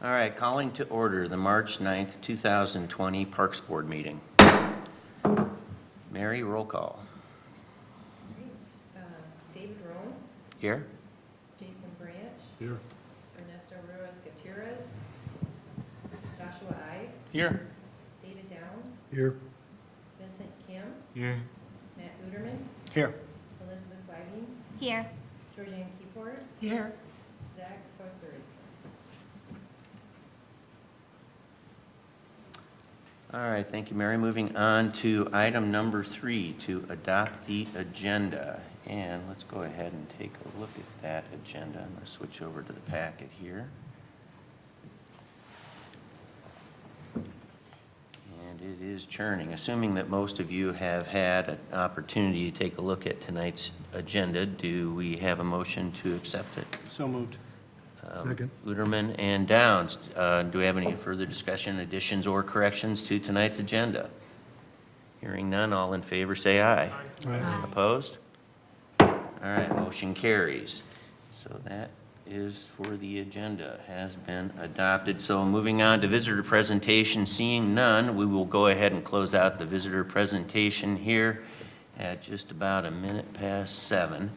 All right, calling to order the March 9th, 2020 Parks Board meeting. Mary, roll call. Right. David Roan, Here? Jason Branch, Here. Ernesto Ruiz Gutierrez, Joshua Ives, Here. David Downs, Here. Vincent Kim, Here. Matt Uterman, Here. Elizabeth Weiding, Here. Georgianne Keyport, Here. Zach Sorcery. All right, thank you, Mary. Moving on to item number 3, to adopt the agenda. And let's go ahead and take a look at that agenda. I'm going to switch over to the packet here. And it is churning. Assuming that most of you have had an opportunity to take a look at tonight's agenda, do we have a motion to accept it? So moved. Second. Uterman and Downs. Do we have any further discussion, additions, or corrections to tonight's agenda? Hearing none, all in favor say aye. Aye. Opposed? All right, motion carries. So that is for the agenda, has been adopted. So moving on to visitor presentation, seeing none, we will go ahead and close out the visitor presentation here at just about 7:01.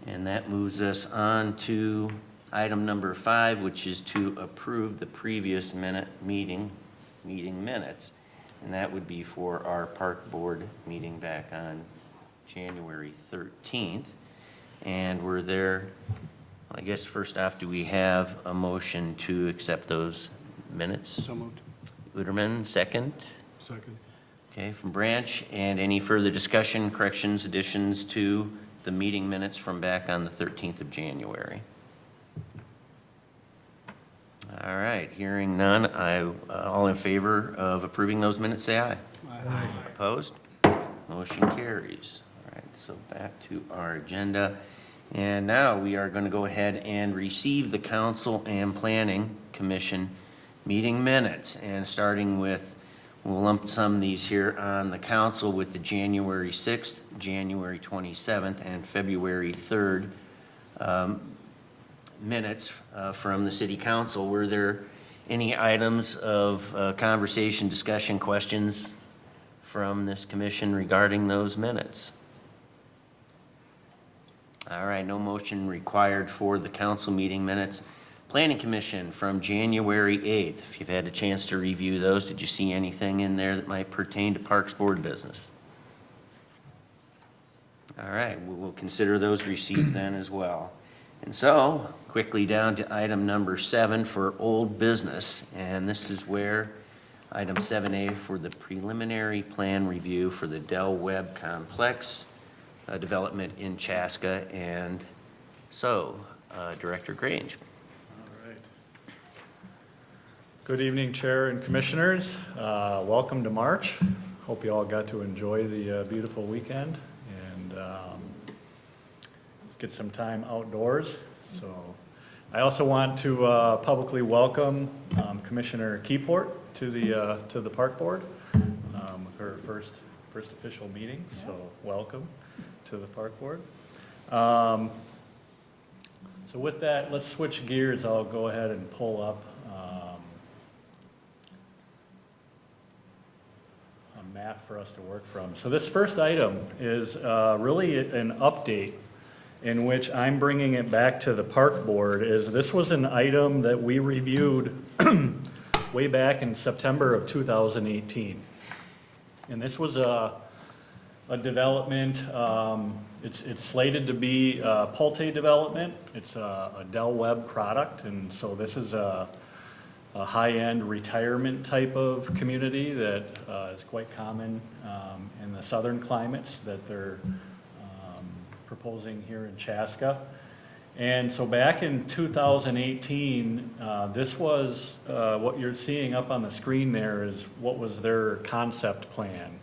And that moves us on to item number 5, which is to approve the previous meeting minutes. And that would be for our park board meeting back on January 13th. And we're there, I guess first off, do we have a motion to accept those minutes? So moved. Uterman, second. Second. Okay, from Branch. And any further discussion, corrections, additions to the meeting minutes from back on the 13th of January? All right, hearing none, all in favor of approving those minutes, say aye. Aye. Opposed? Motion carries. All right, so back to our agenda. And now we are going to go ahead and receive the Council and Planning Commission meeting minutes. And starting with, we'll lump some of these here on the council with the January 6th, January 27th, and February 3rd minutes from the City Council. Were there any items of conversation, discussion, questions from this commission regarding those minutes? All right, no motion required for the council meeting minutes. Planning Commission from January 8th. If you've had a chance to review those, did you see anything in there that might pertain to Parks Board business? All right, we will consider those received then as well. And so, quickly down to item number 7 for old business. And this is where item 7A for the preliminary plan review for the Webb complex development in Chaska. And so, Director Grange. All right. Good evening, Chair and Commissioners. Welcome to March. Hope you all got to enjoy the beautiful weekend and get some time outdoors. So I also want to publicly welcome Commissioner Keyport to the Park Board with her first official meeting. Yes. So welcome to the Park Board. So with that, let's switch gears. I'll go ahead and pull up a map for us to work from. So this first item is really an update in which I'm bringing it back to the Park Board. This was an item that we reviewed way back in September of 2018. And this was a development, it's slated to be a Pulte development. It's a Webb product, and so this is a high-end retirement type of community that is quite common in the southern climates that they're proposing here in Chaska. And so back in 2018, this was what you're seeing up on the screen there is what was their concept plan.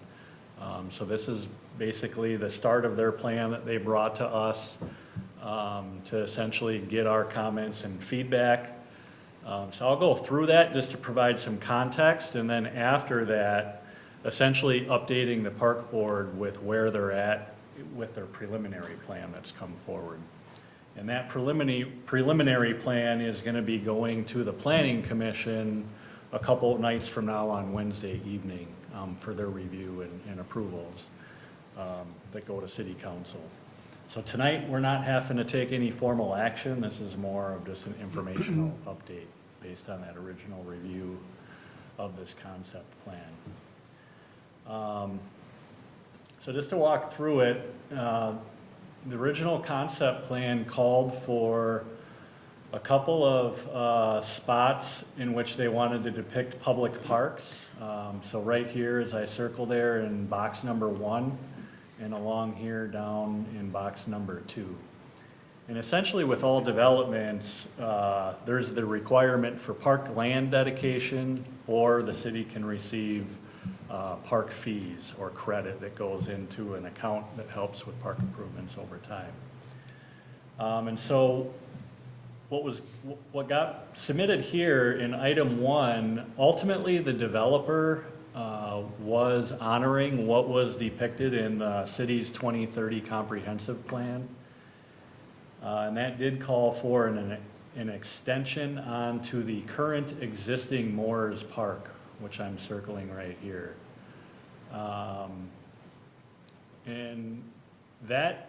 So this is basically the start of their plan that they brought to us to essentially get our comments and feedback. So I'll go through that just to provide some context, and then after that, essentially updating the Park Board with where they're at with their preliminary plan that's come forward. And that preliminary plan is going to be going to the Planning Commission a couple of nights from now on Wednesday evening for their review and approvals that go to City Council. So tonight, we're not having to take any formal action. This is more of just an informational update based on that original review of this concept plan. So just to walk through it, the original concept plan called for a couple of spots in which they wanted to depict public parks. So right here, as I circle there in box number 1, and along here down in box number 2. And essentially with all developments, there's the requirement for park land dedication, or the city can receive park fees or credit that goes into an account that helps with park improvements over time. And so what got submitted here in item 1, ultimately the developer was honoring what was depicted in the city's 2030 comprehensive plan. And that did call for an extension onto the current existing Moores Park, which I'm circling right here. And that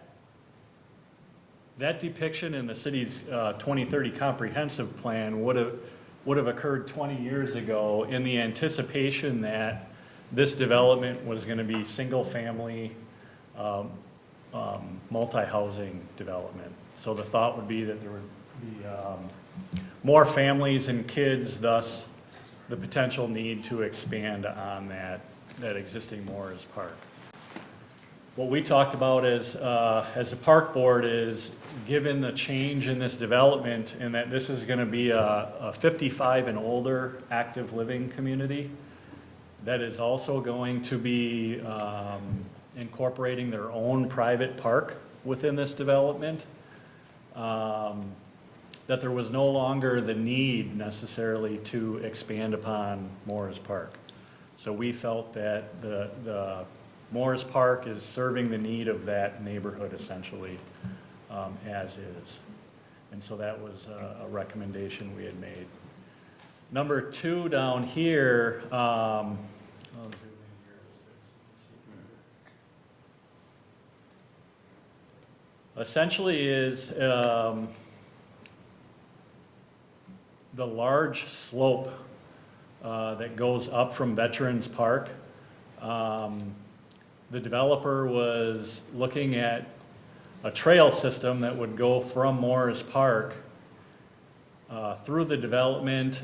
depiction in the city's 2030 comprehensive plan would have occurred 20 years ago in the anticipation that this development was going to be single-family, multi-housing development. So the thought would be that there would be more families and kids, thus the potential need to expand on that existing Moores Park. What we talked about as a park board is, given the change in this development and that this is going to be a 55 and older active living community that is also going to be incorporating their own private park within this development, that there was no longer the need necessarily to expand upon Moores Park. So we felt that the Moores Park is serving the need of that neighborhood essentially as is. And so that was a recommendation we had made. Number 2 down here, I'll zoom in here. Essentially is the large slope that goes up from Veterans Park. The developer was looking at a trail system that would go from Moores Park through the development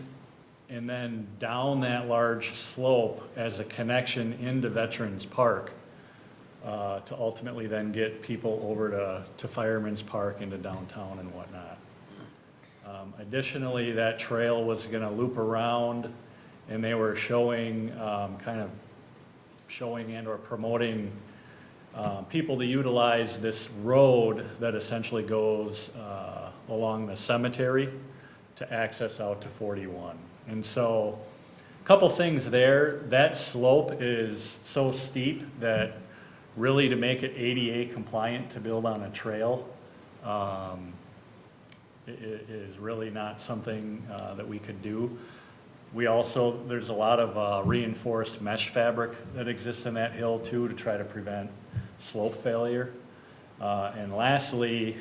and then down that large slope as a connection into Veterans Park to ultimately then get people over to Fireman's Park into downtown and whatnot. Additionally, that trail was going to loop around, and they were showing and or promoting people to utilize this road that essentially goes along the cemetery to access out to 41. And so a couple things there. That slope is so steep that really to make it ADA compliant to build on a trail it is really not something that we could do. We also, there's a lot of reinforced mesh fabric that exists in that hill too to try to prevent slope failure. And lastly,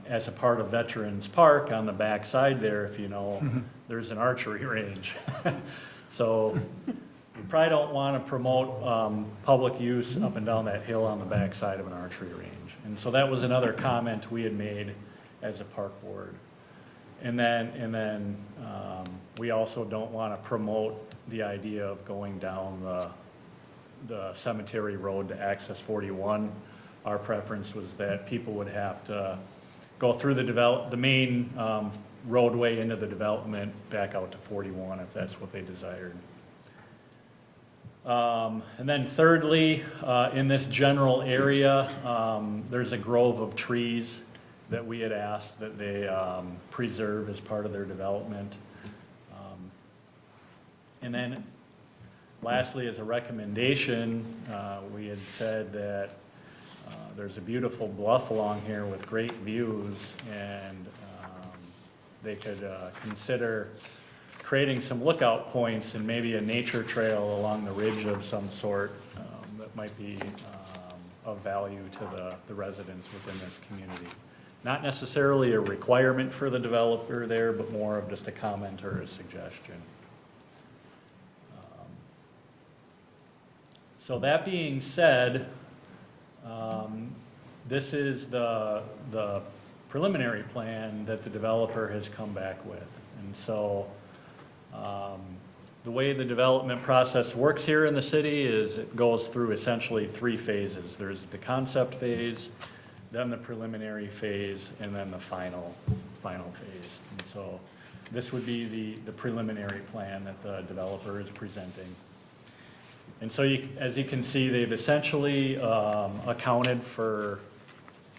as a part of Veterans Park on the back side there, if you know, there's an archery range. So we probably don't want to promote public use up and down that hill on the back side of an archery range. And so that was another comment we had made as a park board. And then we also don't want to promote the idea of going down the cemetery road to access 41. Our preference was that people would have to go through the main roadway into the development back out to 41 if that's what they desired. And then thirdly, in this general area, there's a grove of trees that we had asked that they preserve as part of their development. And then lastly, as a recommendation, we had said that There's a beautiful bluff along here with great views, and they could consider creating some lookout points and maybe a nature trail along the ridge of some sort that might be of value to the residents within this community. Not necessarily a requirement for the developer there, but more of just a comment or a suggestion. So that being said, this is the preliminary plan that the developer has come back with. And so the way the development process works here in the city is it goes through essentially 3 phases. There's the concept phase, then the preliminary phase, and then the final phase. And so this would be the preliminary plan that the developer is presenting. And so as you can see, they've essentially accounted for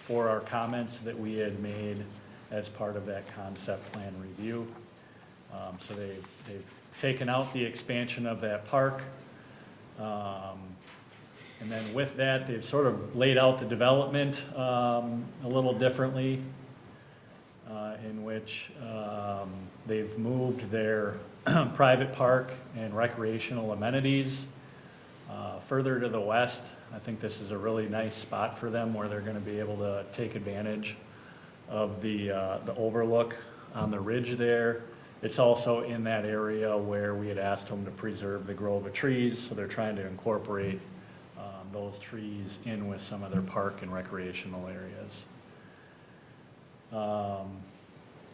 our comments that we had made as part of that concept plan review. So they've taken out the expansion of that park. And then with that, they've sort of laid out the development a little differently, in which they've moved their private park and recreational amenities further to the west. I think this is a really nice spot for them where they're going to be able to take advantage of the overlook on the ridge there. It's also in that area where we had asked them to preserve the grove of trees, so they're trying to incorporate those trees in with some of their park and recreational areas.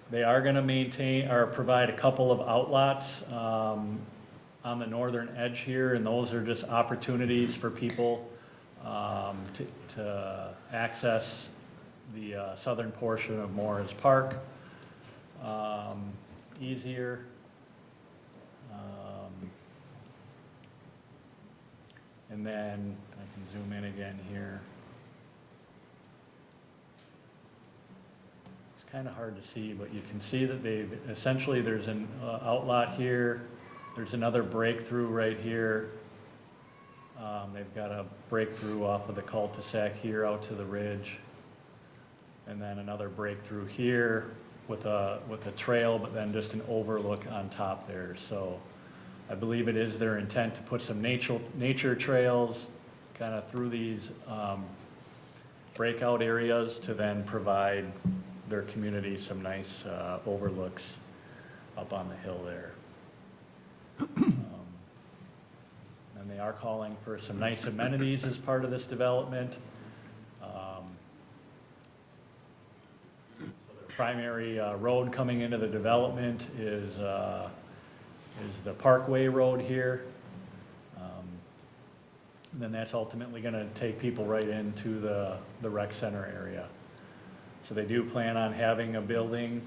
They are going to maintain or provide a couple of outlots on the northern edge here, and those are just opportunities for people to access the southern portion of Morris Park easier. And then I can zoom in again here. It's kind of hard to see, but you can see that they've essentially, there's an outlot here. There's another breakthrough right here. They've got a breakthrough off of the cul-de-sac here out to the ridge. And then another breakthrough here with a trail, but then just an overlook on top there. So I believe it is their intent to put some nature trails kind of through these breakout areas to then provide their community some nice overlooks up on the hill there. And they are calling for some nice amenities as part of this development. So their primary road coming into the development is the Parkway Road here. And then that's ultimately going to take people right into the rec center area. So they do plan on having a building.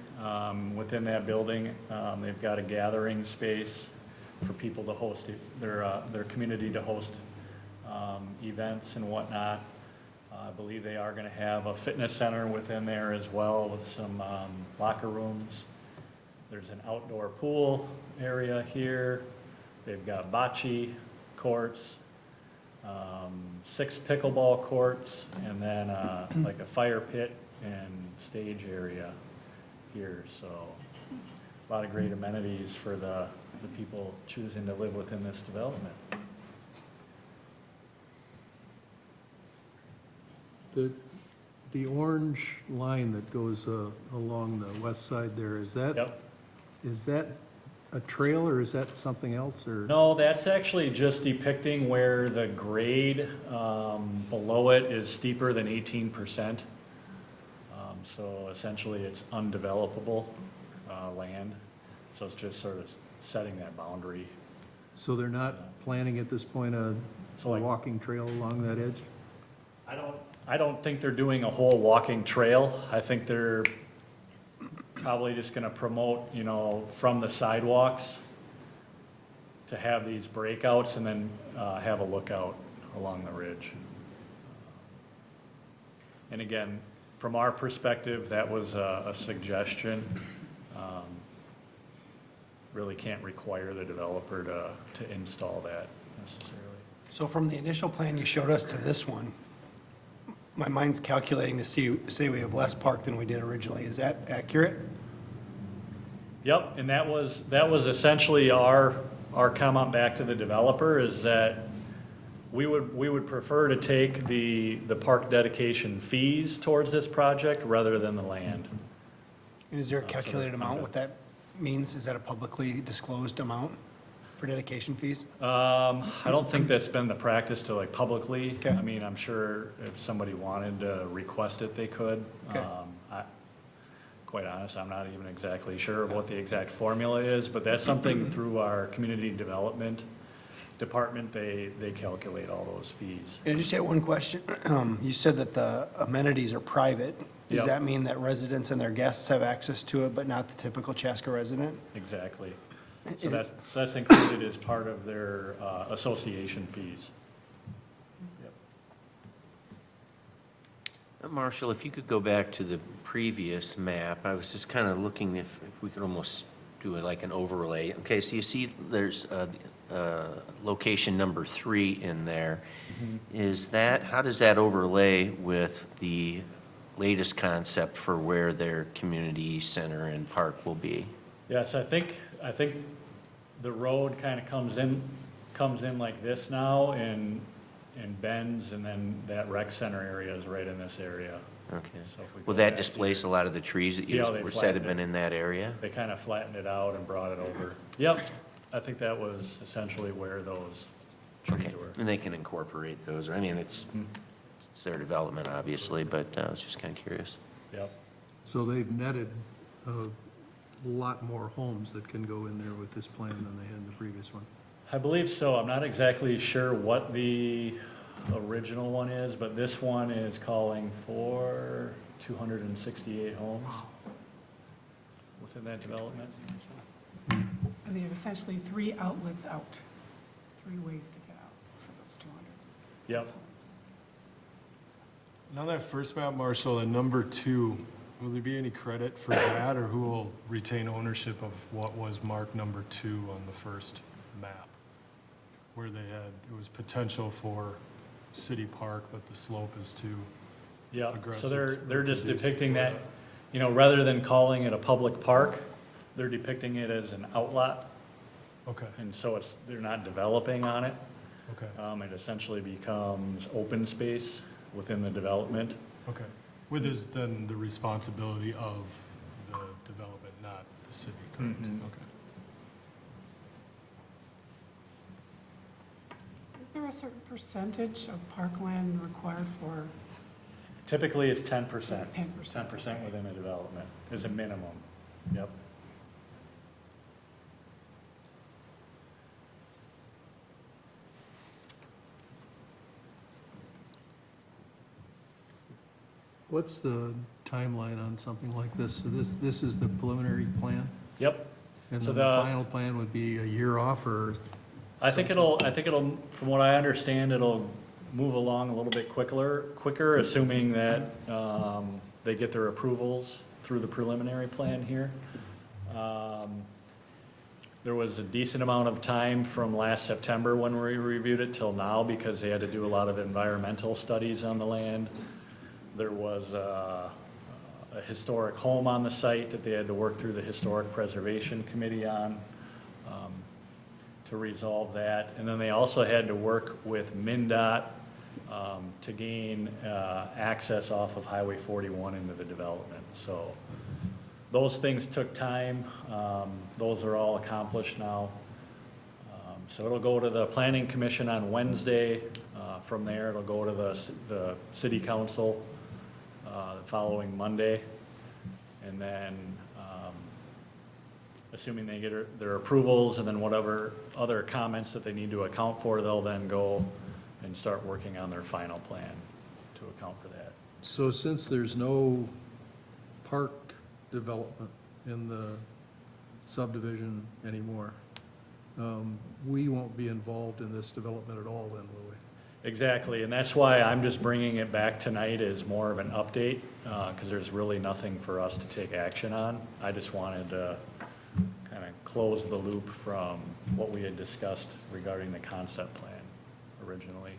Within that building, they've got a gathering space for people to host their community to host events and whatnot. I believe they are going to have a fitness center within there as well with some locker rooms. There's an outdoor pool area here. They've got bocce courts, 6 pickleball courts, and then like a fire pit and stage area here. So a lot of great amenities for the people choosing to live within this development. The orange line that goes along the west side there, is that Yep. is that a trail or is that something else? Or No, that's actually just depicting where the grade below it is steeper than 18%. So essentially it's undevelopable land. So it's just sort of setting that boundary. so they're not planning at this point a So like- walking trail along that edge? I don't think they're doing a whole walking trail. I think they're probably just gonna promote, from the sidewalks to have these breakouts and then have a lookout along the ridge. And again, from our perspective, that was a suggestion. Really can't require the developer to install that necessarily. So from the initial plan you showed us to this one, My mind's calculating to say we have less park than we did originally. Is that accurate? Yep, and that was essentially our comment back to the developer, is that we would prefer to take the park dedication fees towards this project rather than the land. And is there a calculated amount, what that means? Is that a publicly disclosed amount for dedication fees? I don't think that's been the practice to like publicly. Okay. I mean, I'm sure if somebody wanted to request it, they could. Okay. Quite honest, I'm not even exactly sure of what the exact formula is, but that's something through our community development department, they calculate all those fees. And I just had one question. You said that the amenities are private. Does Yep. that mean that residents and their guests have access to it, but not the typical Chaska resident? Exactly. So that's included as part of their association fees. Yep. Marshall, if you could go back to the previous map, I was just kind of looking if we could almost do it like an overlay. Okay, so you see there's location number 3 in there. Is that, how does that overlay with the latest concept for where their community center and park will be? Yes, I think the road kind of comes in like this now and bends, and then that rec center area is right in this area. Okay. So if we Will go that back displace a lot of the trees that See you how they were said had flattened been it? in that area? They kind of flattened it out and brought it over. Yep, I think that was essentially where those trees Okay, were. and they can incorporate those. I mean, it's their development, obviously, but I was just kind of curious. Yep. So they've netted a lot more homes that can go in there with this plan than they had in the previous one. I believe so. I'm not exactly sure what the original one is, but this one is calling for 268 homes within that development. And they have essentially 3 outlets out, 3 ways to get out for those 200. Yep. On that first map, Marshall, and number 2, will there be any credit for that, or who will retain ownership of what was marked number 2 on the first map? Where they had, it was potential for city park, but the slope is too Yeah, so aggressive. they're just depicting that, you know, rather than calling it a public park, they're depicting it as an outlot, Okay, and so they're not developing on it. okay, It essentially becomes open space within the development. okay. With is then the responsibility of the development, not the city, correct? Mhm. Okay. Is there a certain percentage of parkland required for, Typically, it's 10%. It's 10%. 10% within a development is a minimum. Yep. What's the timeline on something like this? So this is the preliminary plan? Yep. And So then the the- final plan would be a year off, or? I think it'll, from what I understand, it'll move along a little bit quicker, assuming that they get their approvals through the preliminary plan here. There was a decent amount of time from last September when we reviewed it till now, because they had to do a lot of environmental studies on the land. There was a historic home on the site that they had to work through the Historic Preservation Committee on to resolve that. And then they also had to work with MnDOT to gain access off of Highway 41 into the development. So those things took time. Those are all accomplished now. So it'll go to the Planning Commission on Wednesday. From there, it'll go to the City Council the following Monday. And then, assuming they get their approvals and then whatever other comments that they need to account for, they'll then go and start working on their final plan to account for that. So since there's no park development in the subdivision anymore, we won't be involved in this development at all then, will we? Exactly, and that's why I'm just bringing it back tonight as more of an update, because there's really nothing for us to take action on. I just wanted to kind of close the loop from what we had discussed regarding the concept plan originally.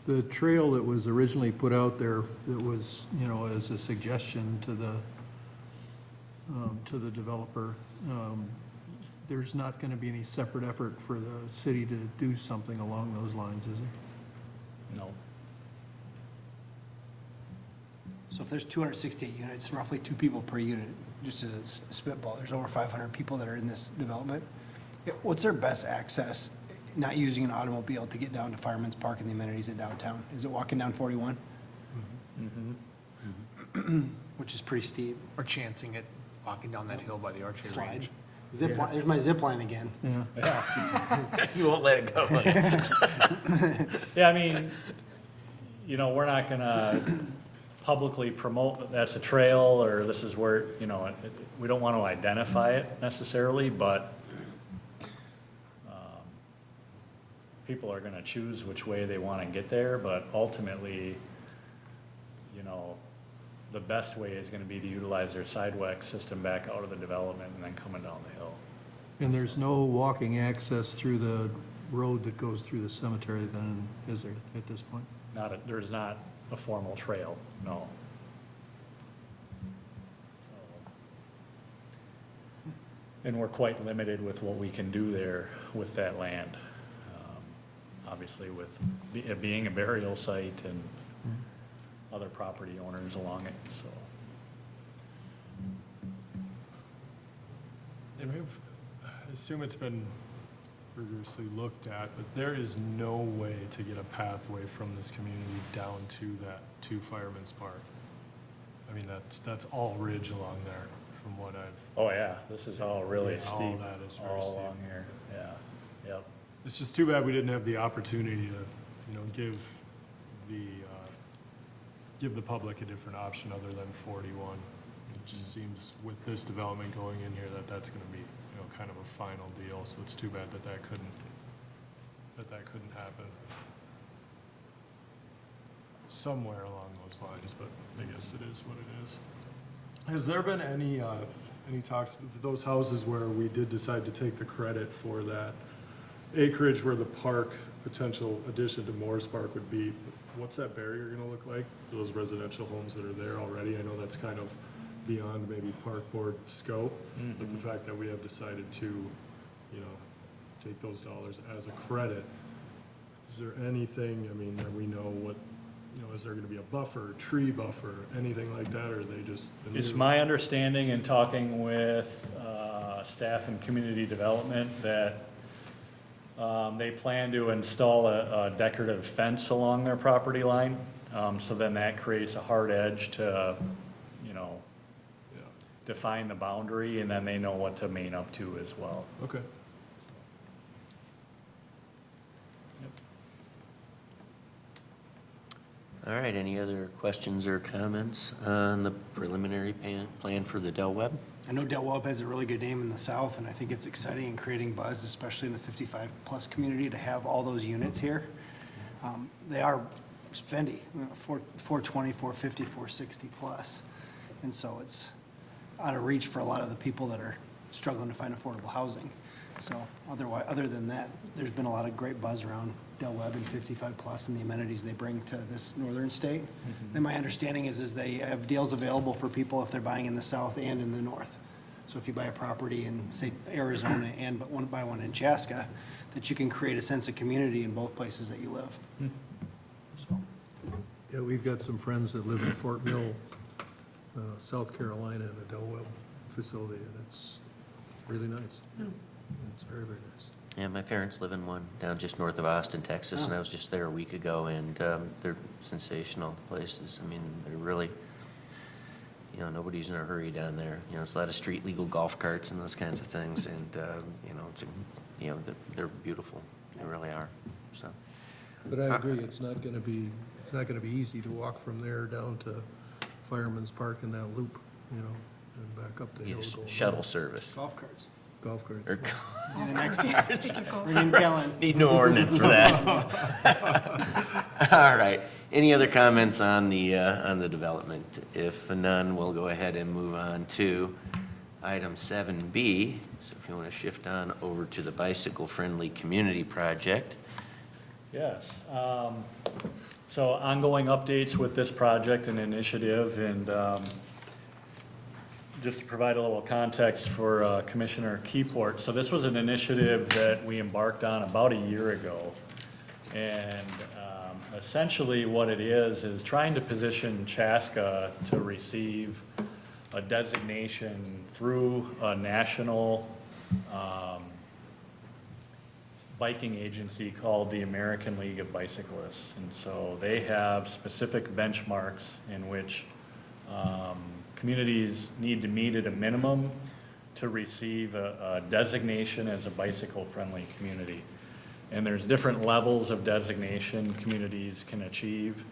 The trail that was originally put out there, that was, as a suggestion to the developer, there's not gonna be any separate effort for the city to do something along those lines, is there? No. So if there's 268 units, roughly 2 people per unit, just as a spitball, there's over 500 people that are in this development. What's their best access, not using an automobile, to get down to Fireman's Park and the amenities in downtown? Is it walking down 41? Which is pretty steep. Or chancing it, walking down that hill by the archery Slide. range. Zip line, there's my zip line again. Yeah. You won't let it go. Yeah, I mean, we're not gonna publicly promote that that's a trail, or this is where, we don't want to identify it necessarily, but people are gonna choose which way they want to get there, but ultimately, the best way is gonna be to utilize their sidewalk system back out of the development and then coming down the hill. And there's no walking access through the road that goes through the cemetery then, is there, at this point? There's not a formal trail, no. And we're quite limited with what we can do there with that land. Obviously with it being a burial site and other property owners along it, so. And I assume it's been rigorously looked at, but there is no way to get a pathway from this community down to Fireman's Park. I mean, that's all ridge along there from what I've, Oh, yeah, this is all really Yeah, all steep, that is very all steep. along here, yeah, yep. it's just too bad we didn't have the opportunity to, give the public a different option other than 41. It just seems with this development going in here that's gonna be, kind of a final deal, so it's too bad that couldn't happen somewhere along those lines, but I guess it is what it is. Has there been any talks with those houses where we did decide to take the credit for that acreage where the park, potential addition to Moore's Park would be? What's that barrier gonna look like, those residential homes that are there already? I know that's kind of beyond maybe park board scope, but the fact that we have decided to, take those dollars as a credit, is there anything, that we know what, is there gonna be a buffer, tree buffer, anything like that, or are they just? It's my understanding in talking with staff and community development that they plan to install a decorative fence along their property line. So then that creates a hard edge to, Yeah, define the boundary, and then they know what to main up to as well. okay. All right, any other questions or comments on the preliminary plan for the Del Webb? I know Del Webb has a really good name in the south, and I think it's exciting and creating buzz, especially in the 55-plus community, to have all those units here. They are spendy, 420, 450, 460 plus. And so it's out of reach for a lot of the people that are struggling to find affordable housing. So other than that, there's been a lot of great buzz around Del Webb and 55 plus and the amenities they bring to this northern state. And my understanding is they have deals available for people if they're buying in the south and in the north. So if you buy a property in, say, Arizona and buy one in Chaska, that you can create a sense of community in both places that you live. So, Yeah, we've got some friends that live in Fort Mill, South Carolina, in a Del Webb facility, and it's really nice. It's very, very nice. Yeah, my parents live in one down just north of Austin, Texas, and I was just there a week ago, and they're sensational places. I mean, they're really, nobody's in a hurry down there. It's a lot of street legal golf carts and those kinds of things, and, they're beautiful. They really are, so. But I agree, it's not gonna be easy to walk from there down to Fireman's Park in that loop, and back up the hill. Yes, going shuttle down. service. golf carts. Golf carts. Or- The next Typical. Bring in Kellen. Need no ordinance for that. All right. Any other comments on the development? If none, we'll go ahead and move on to item 7B. So if you want to shift on over to the bicycle-friendly community project. Yes. So ongoing updates with this project and initiative, and just to provide a little context for Commissioner Keyport. So this was an initiative that we embarked on about a year ago. And essentially what it is trying to position Chaska to receive a designation through a national biking agency called the American League of Bicyclists. And so they have specific benchmarks in which communities need to meet at a minimum to receive a designation as a bicycle-friendly community. And there's different levels of designation communities can achieve,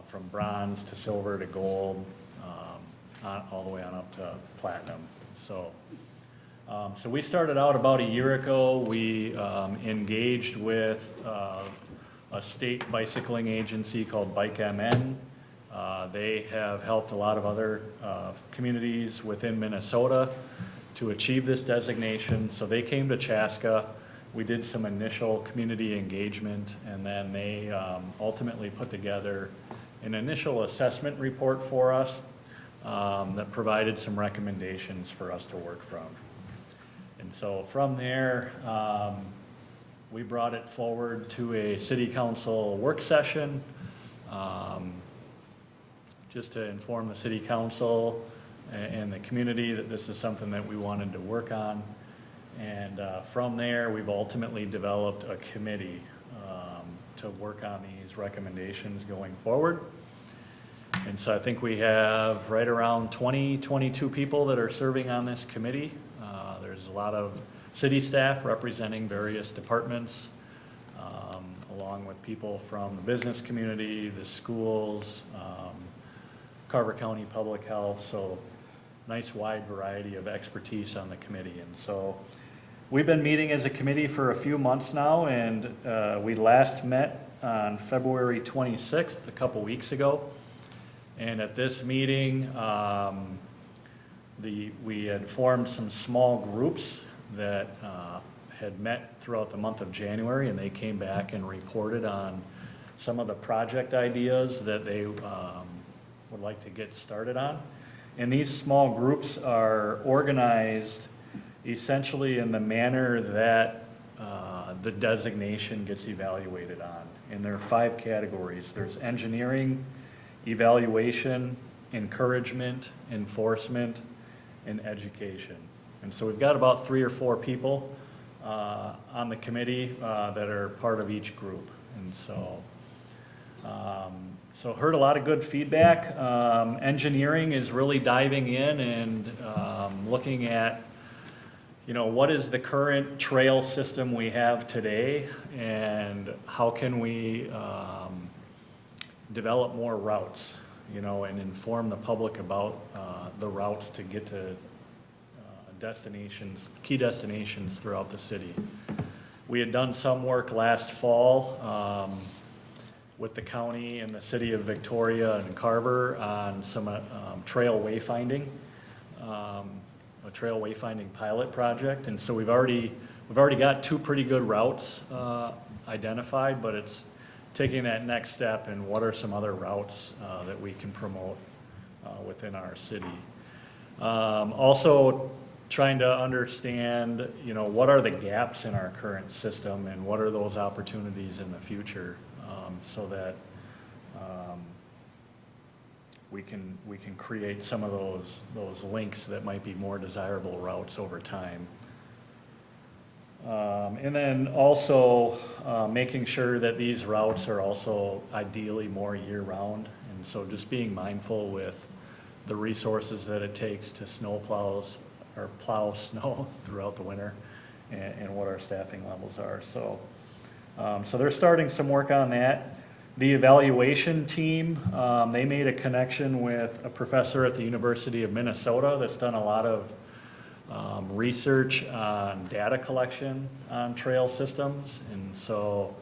from bronze to silver to gold, all the way on up to platinum. So we started out about a year ago. We engaged with a state bicycling agency called Bike MN. They have helped a lot of other communities within Minnesota to achieve this designation. So they came to Chaska. We did some initial community engagement, and then they ultimately put together an initial assessment report for us that provided some recommendations for us to work from. And so from there, we brought it forward to a city council work session, just to inform the city council and the community that this is something that we wanted to work on. And from there, we've ultimately developed a committee to work on these recommendations going forward. And so I think we have right around 22 people that are serving on this committee. There's a lot of city staff representing various departments, along with people from the business community, the schools, Carver County Public Health, so nice wide variety of expertise on the committee. And so we've been meeting as a committee for a few months now, and we last met on February 26th, a couple weeks ago. And at this meeting, we had formed some small groups that had met throughout the month of January, and they came back and reported on some of the project ideas that they would like to get started on. And these small groups are organized essentially in the manner that the designation gets evaluated on. And there are 5 categories. There's engineering, evaluation, encouragement, enforcement, and education. And so we've got about 3 or 4 people on the committee that are part of each group. And so heard a lot of good feedback. Engineering is really diving in and looking at, what is the current trail system we have today, and how can we develop more routes, and inform the public about the routes to get to key destinations throughout the city. We had done some work last fall with the county and the city of Victoria and Carver on some trail wayfinding, a trail wayfinding pilot project. And so we've already got 2 pretty good routes identified, but it's taking that next step and what are some other routes that we can promote within our city. Also trying to understand, what are the gaps in our current system and what are those opportunities in the future, so that we can create some of those links that might be more desirable routes over time. And then also making sure that these routes are also ideally more year-round. And so just being mindful with the resources that it takes to plow snow throughout the winter, and what our staffing levels are. So they're starting some work on that. The evaluation team, they made a connection with a professor at the University of Minnesota that's done a lot of research on data collection on trail systems. And so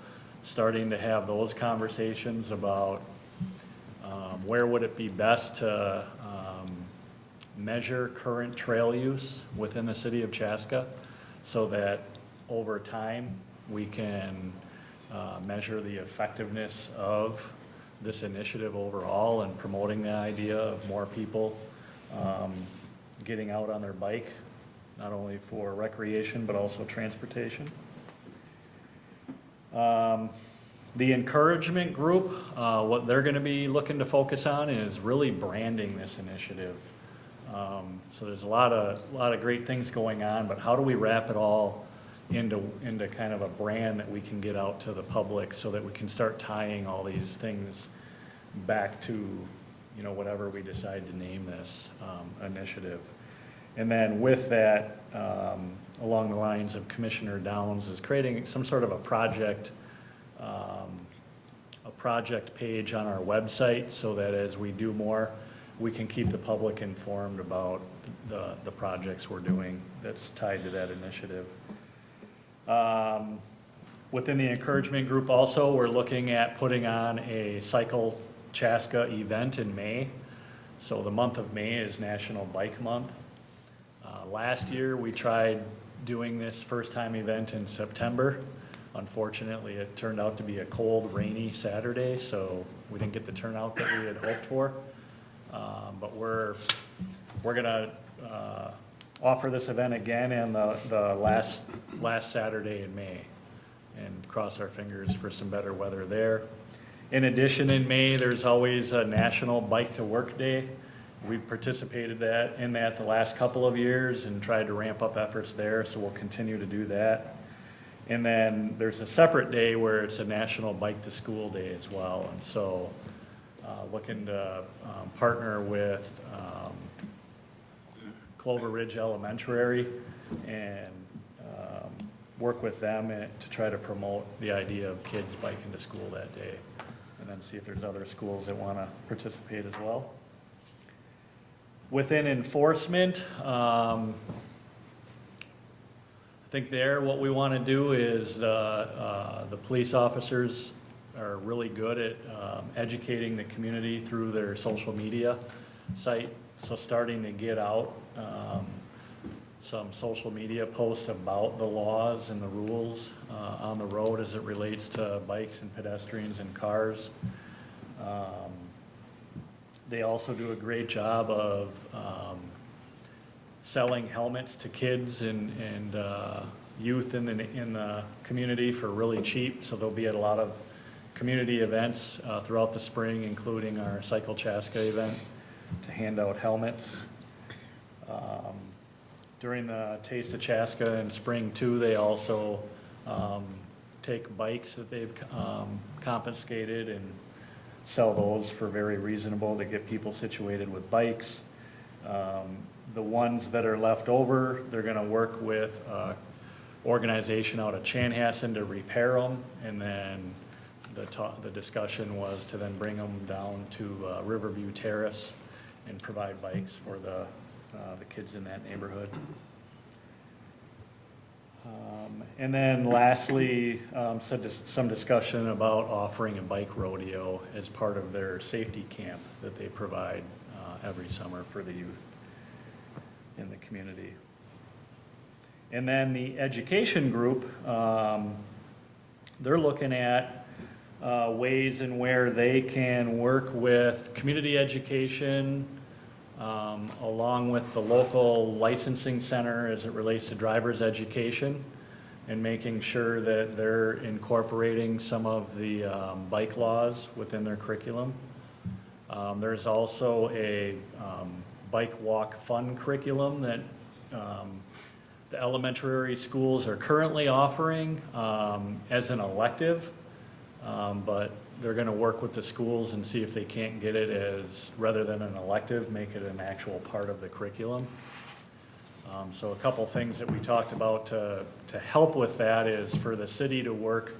starting to have those conversations about where would it be best to measure current trail use within the city of Chaska, so that over time we can measure the effectiveness of this initiative overall and promoting the idea of more people getting out on their bike, not only for recreation, but also transportation. The encouragement group, what they're gonna be looking to focus on is really branding this initiative. So there's a lot of great things going on, but how do we wrap it all into kind of a brand that we can get out to the public so that we can start tying all these things back to, you know, whatever we decide to name this initiative. And then with that, along the lines of Commissioner Downs, is creating some sort of a project page on our website so that as we do more, we can keep the public informed about the projects we're doing that's tied to that initiative. Within the encouragement group also, we're looking at putting on a Cycle Chaska event in May. So the month of May is National Bike Month. Last year, we tried doing this first-time event in September. Unfortunately, it turned out to be a cold, rainy Saturday, so we didn't get the turnout that we had hoped for. But we're gonna offer this event again in the last Saturday in May, and cross our fingers for some better weather there. In addition, in May, there's always a National Bike to Work Day. We've participated in that the last couple of years and tried to ramp up efforts there, so we'll continue to do that. And then there's a separate day where it's a National Bike to School Day as well. And so looking to partner with Clover Ridge Elementary and work with them to try to promote the idea of kids biking to school that day. And then see if there's other schools that want to participate as well. Within enforcement, I think what we want to do is the police officers are really good at educating the community through their social media site. So starting to get out some social media posts about the laws and the rules on the road as it relates to bikes and pedestrians and cars. They also do a great job of selling helmets to kids and youth in the community for really cheap. So they'll be at a lot of community events throughout the spring, including our Cycle Chaska event, to hand out helmets. During the Taste of Chaska in spring too, they also take bikes that they've confiscated and sell those for very reasonable to get people situated with bikes. The ones that are left over, they're gonna work with organization out of Chanhassen to repair them, and then the discussion was to then bring them down to Riverview Terrace and provide bikes for the kids in that neighborhood. And then lastly, some discussion about offering a bike rodeo as part of their safety camp that they provide every summer for the youth in the community. And then the education group, they're looking at ways in where they can work with community education along with the local licensing center as it relates to driver's education, and making sure that they're incorporating some of the bike laws within their curriculum. There's also a bike walk fun curriculum that the elementary schools are currently offering as an elective, but they're going to work with the schools and see if they can't get it as, rather than an elective, make it an actual part of the curriculum. So a couple things that we talked about to help with that is for the city to work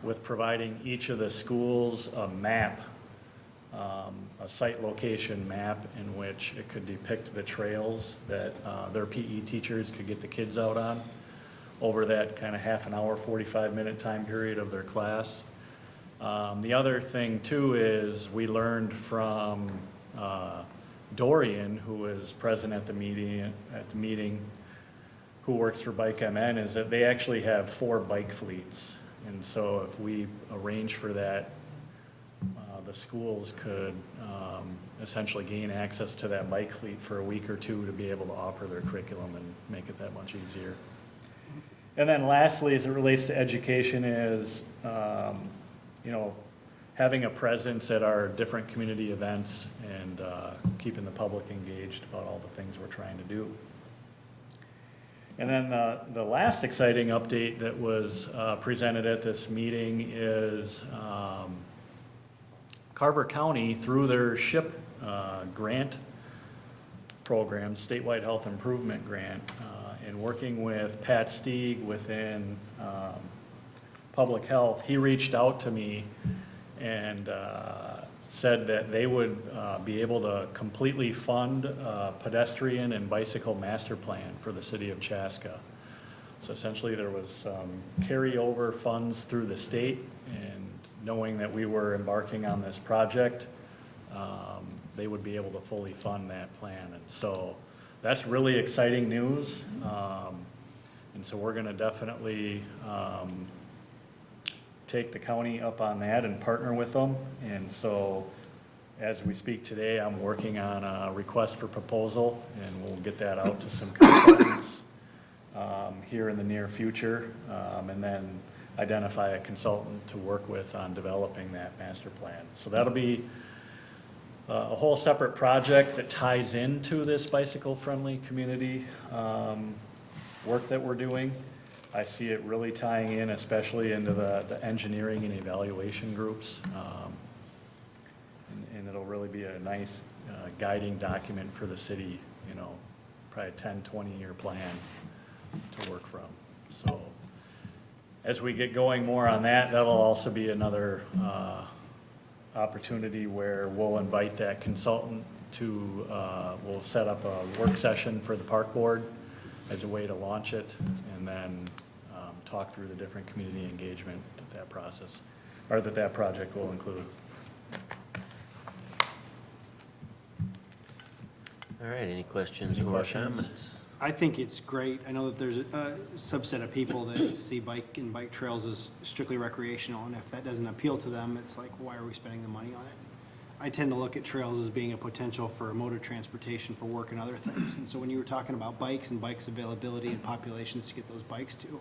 with providing each of the schools a map, a site location map in which it could depict the trails that their PE teachers could get the kids out on over that kind of half an hour, 45-minute time period of their class. The other thing too is we learned from Dorian, who was present at the meeting, who works for Bike MN, is that they actually have 4 bike fleets And so if we arrange for that, the schools could essentially gain access to that bike fleet for a week or two to be able to offer their curriculum and make it that much easier. And then lastly, as it relates to education is, having a presence at our different community events and keeping the public engaged about all the things we're trying to do. And then the last exciting update that was presented at this meeting is Carver County, through their SHIP grant program, Statewide Health Improvement Grant, and working with Pat Stieg within Public Health, he reached out to me and said that they would be able to completely fund a pedestrian and bicycle master plan for the city of Chaska. So essentially there was some carryover funds through the state, and knowing that we were embarking on this project, they would be able to fully fund that plan. And so that's really exciting news. And so we're gonna definitely take the county up on that and partner with them. And so as we speak today, I'm working on a request for proposal, and we'll get that out to some consultants here in the near future, and then identify a consultant to work with on developing that master plan. So that'll be a whole separate project that ties into this bicycle-friendly community work that we're doing. I see it really tying in, especially into the engineering and evaluation groups. And it'll really be a nice guiding document for the city, probably a 10, 20-year plan to work from. So as we get going more on that, that'll also be another opportunity where we'll invite that consultant to, we'll set up a work session for the park board as a way to launch it, and then talk through the different community engagement that process, or that project will include. All right, any questions Any or questions? comments? I think it's great. I know that there's a subset of people that see bike trails as strictly recreational, and if that doesn't appeal to them, it's like, why are we spending the money on it? I tend to look at trails as being a potential for a mode of transportation for work and other things. And so when you were talking about bikes and bikes availability and populations to get those bikes to,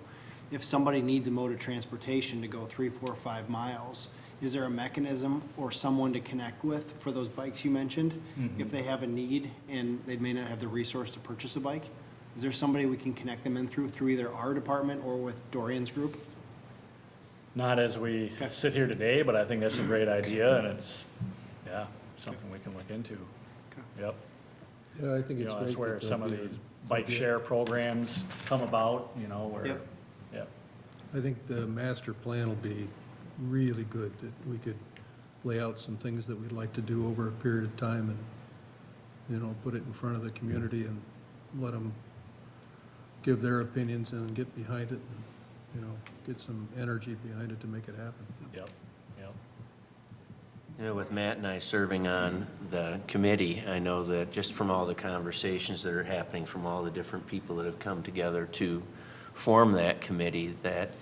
if somebody needs a mode of transportation to go 3, 4, 5 miles, is there a mechanism or someone to connect with for those bikes you mentioned? Mm-hmm. If they have a need and they may not have the resource to purchase a bike, is there somebody we can connect them in through either our department or with Dorian's group? Not as we Okay. sit here today, but I think that's a great idea, and it's, something we can look into. Okay. Yep. Yeah, I think it's great. That's where that some of there'll be these a- bike share programs come about, where, Yep. yep. I think the master plan will be really good, that we could lay out some things that we'd like to do over a period of time and, put it in front of the community and let them give their opinions and get behind it and, get some energy behind it to make it happen. Yep, yep. With Matt and I serving on the committee, I know that just from all the conversations that are happening from all the different people that have come together to form that committee, that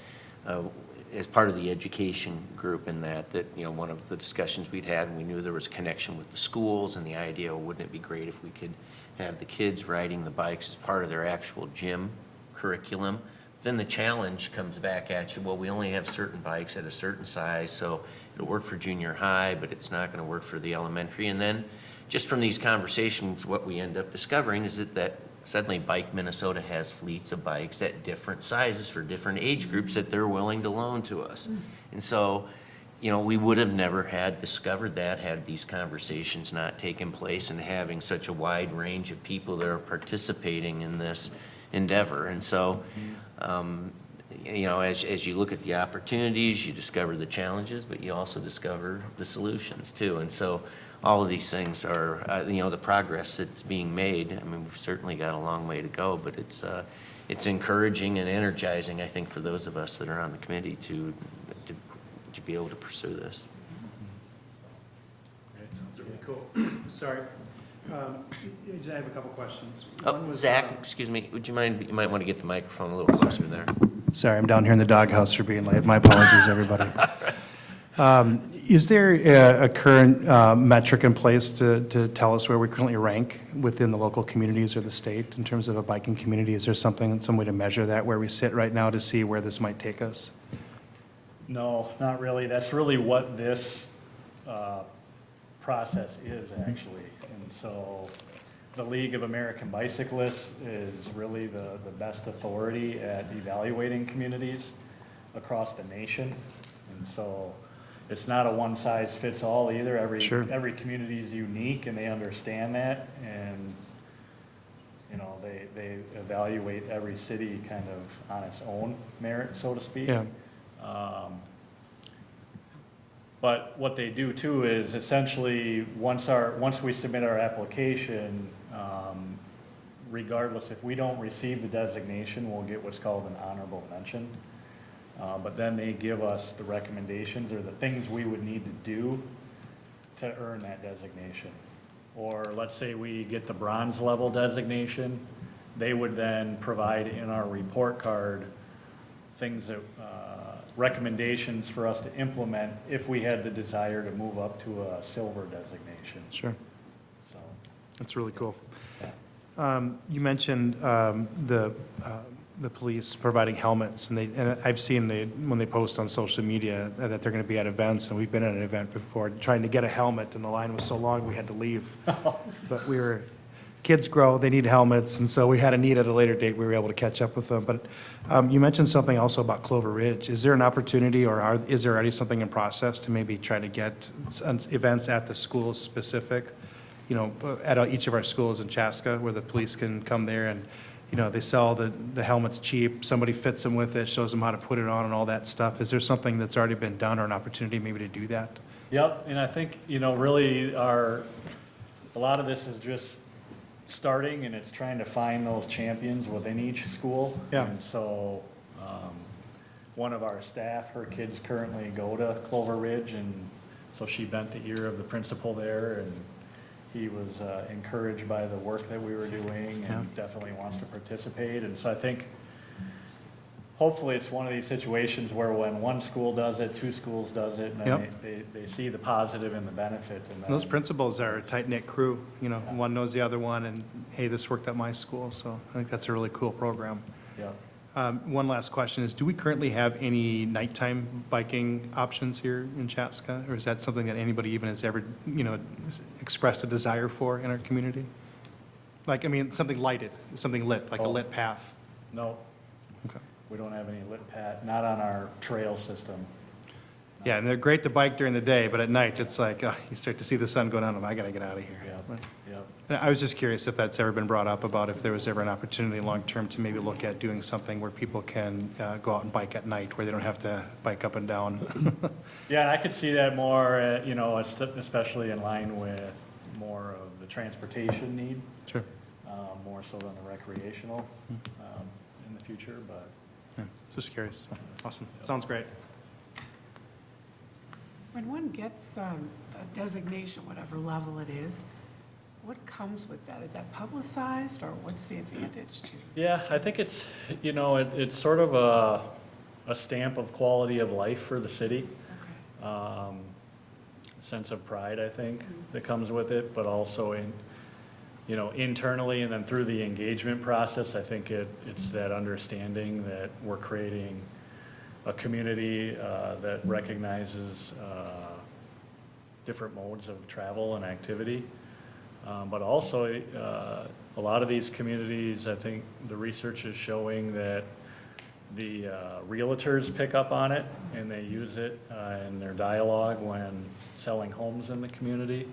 as part of the education group in that one of the discussions we'd had, and we knew there was a connection with the schools and the idea, wouldn't it be great if we could have the kids riding the bikes as part of their actual gym curriculum? Then the challenge comes back at you, well, we only have certain bikes at a certain size, so it'll work for junior high, but it's not going to work for the elementary. And then just from these conversations, what we end up discovering is that suddenly Bike Minnesota has fleets of bikes at different sizes for different age groups that they're willing to loan to us. And so, we would have never had discovered that had these conversations not taken place and having such a wide range of people that are participating in this endeavor. And so, as you look at the opportunities, you discover the challenges, but you also discover the solutions too. And so all of these things are, the progress that's being made. I mean, we've certainly got a long way to go, but it's encouraging and energizing, I think, for those of us that are on the committee to be able to pursue this. Sounds really cool. Sorry. I have a couple questions. Oh, One was, Zach, excuse me, would you mind, you might want to get the microphone a little closer there. Sorry, I'm down here in the doghouse for being late. My apologies, everybody. Is there a current metric in place to tell us where we currently rank within the local communities or the state in terms of a biking community? Is there some way to measure that, where we sit right now to see where this might take us? No, not really. That's really what this process is, actually. And so the League of American Bicyclists is really the best authority at evaluating communities across the nation. And so it's not a one-size-fits-all either. Sure. Every community is unique, and they understand that. And, you know, they evaluate every city kind of on its own merit, so to speak. Yeah. But what they do too is essentially, once we submit our application, regardless, if we don't receive the designation, we'll get what's called an honorable mention. But then they give us the recommendations or the things we would need to do to earn that designation. Or let's say we get the bronze level designation, they would then provide in our report card things that, recommendations for us to implement if we had the desire to move up to a silver designation. Sure. So, That's really cool. yeah. You mentioned the police providing helmets, and I've seen when they post on social media that they're going to be at events, and we've been at an event before trying to get a helmet, and the line was so long we had to leave. But kids grow, they need helmets, and so we had a need at a later date, we were able to catch up with them. But you mentioned something also about Clover Ridge. Is there an opportunity, or is there already something in process to maybe try to get events at the schools specific, at each of our schools in Chaska, where the police can come there and, they sell the helmets cheap, somebody fits them with it, shows them how to put it on and all that stuff. Is there something that's already been done or an opportunity maybe to do that? Yep, and I think, really a lot of this is just starting, and it's trying to find those champions within each school. Yeah. And so, one of our staff, her kids currently go to Clover Ridge, and so she bent the ear of the principal there, and he was encouraged by the work that we were doing, and definitely wants to participate. And so I think hopefully it's one of these situations where when one school does it, two schools does it, and then they see the positive and the benefit. And then, Those principals are a tight-knit crew, one knows the other one, and hey, this worked at my school, so I think that's a really cool program. yeah. One last question is, do we currently have any nighttime biking options here in Chaska? Or is that something that anybody even has ever, expressed a desire for in our community? Something lighted, something lit, like a lit path? No, Okay. we don't have any lit pad, not on our trail system. Yeah, and they're great to bike during the day, but at night, it's like, you start to see the sun go down, and I gotta get out of here. Yeah, But- yeah. And I was just curious if that's ever been brought up, about if there was ever an opportunity long-term to maybe look at doing something where people can go out and bike at night, where they don't have to bike up and down. Yeah, and I could see that more, especially in line with more of the transportation need, Sure. more so than the recreational in the future, but. Yeah, just curious. Awesome. Sounds great. When one gets a designation, whatever level it is, what comes with that? Is that publicized, or what's the advantage to? Yeah, I think it's, it's sort of a stamp of quality of life for the city. Okay. Sense of pride, I think, that comes with it, but also internally and then through the engagement process, I think it's that understanding that we're creating a community that recognizes different modes of travel and activity. But also, a lot of these communities, I think the research is showing that the realtors pick up on it, and they use it in their dialogue when selling homes in the community.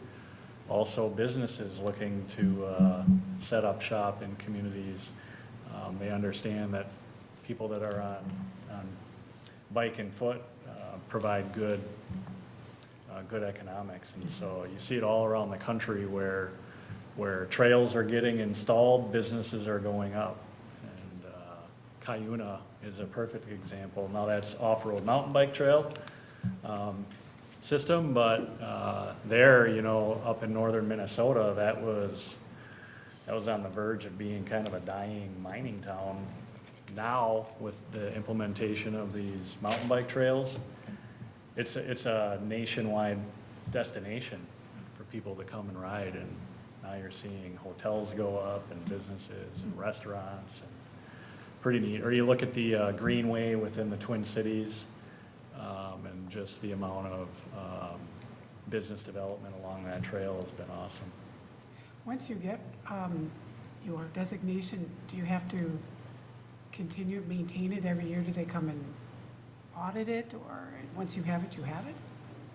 Also, businesses looking to set up shop in communities, they understand that people that are on bike and foot provide good economics. And so you see it all around the country where trails are getting installed, businesses are going up. And Cuyuna is a perfect example. Now that's off-road mountain bike trail system, but there, up in northern Minnesota, that was on the verge of being kind of a dying mining town now with the implementation of these mountain bike trails, it's a nationwide destination for people to come and ride, and now you're seeing hotels go up and businesses and restaurants, and pretty neat. Or you look at the Greenway within the Twin Cities, and just the amount of business development along that trail has been awesome. Once you get your designation, do you have to continue to maintain it every year? Do they come and audit it, or once you have it, you have it?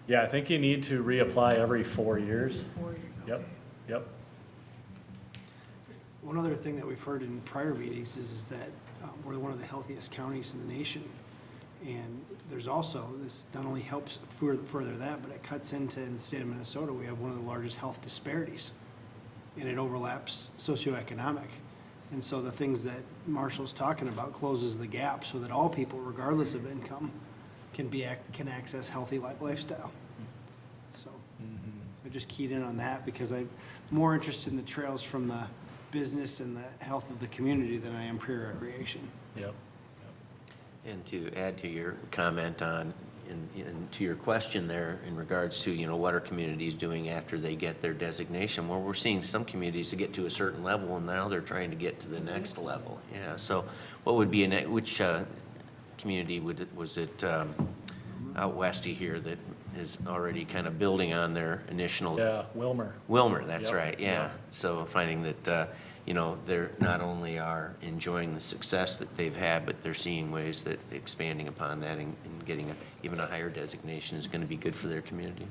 Yeah, I think you need to reapply every 4 years. 4 years, Yep, okay. yep. One other thing that we've heard in prior meetings is that we're one of the healthiest counties in the nation. And there's also, this not only helps further that, but it cuts into, in the state of Minnesota, we have one of the largest health disparities. And it overlaps socioeconomic. And so the things that Marshall's talking about closes the gap so that all people, regardless of income, can access healthy lifestyle. So I just keyed in on that because I'm more interested in the trails from the business and the health of the community than I am pure recreation. Yep. And to add to your comment on, and to your question there in regards to, what are communities doing after they get their designation? Well, we're seeing some communities to get to a certain level, and now they're trying to get to the next level. Yeah, so what would be, which community was it out westy here that is already kind of building on their initial? Yeah, Wilmer. Wilmer, that's Yep, right, yeah. yep. So finding that, they're not only are enjoying the success that they've had, but they're seeing ways that expanding upon that and getting even a higher designation is going to be good for their community.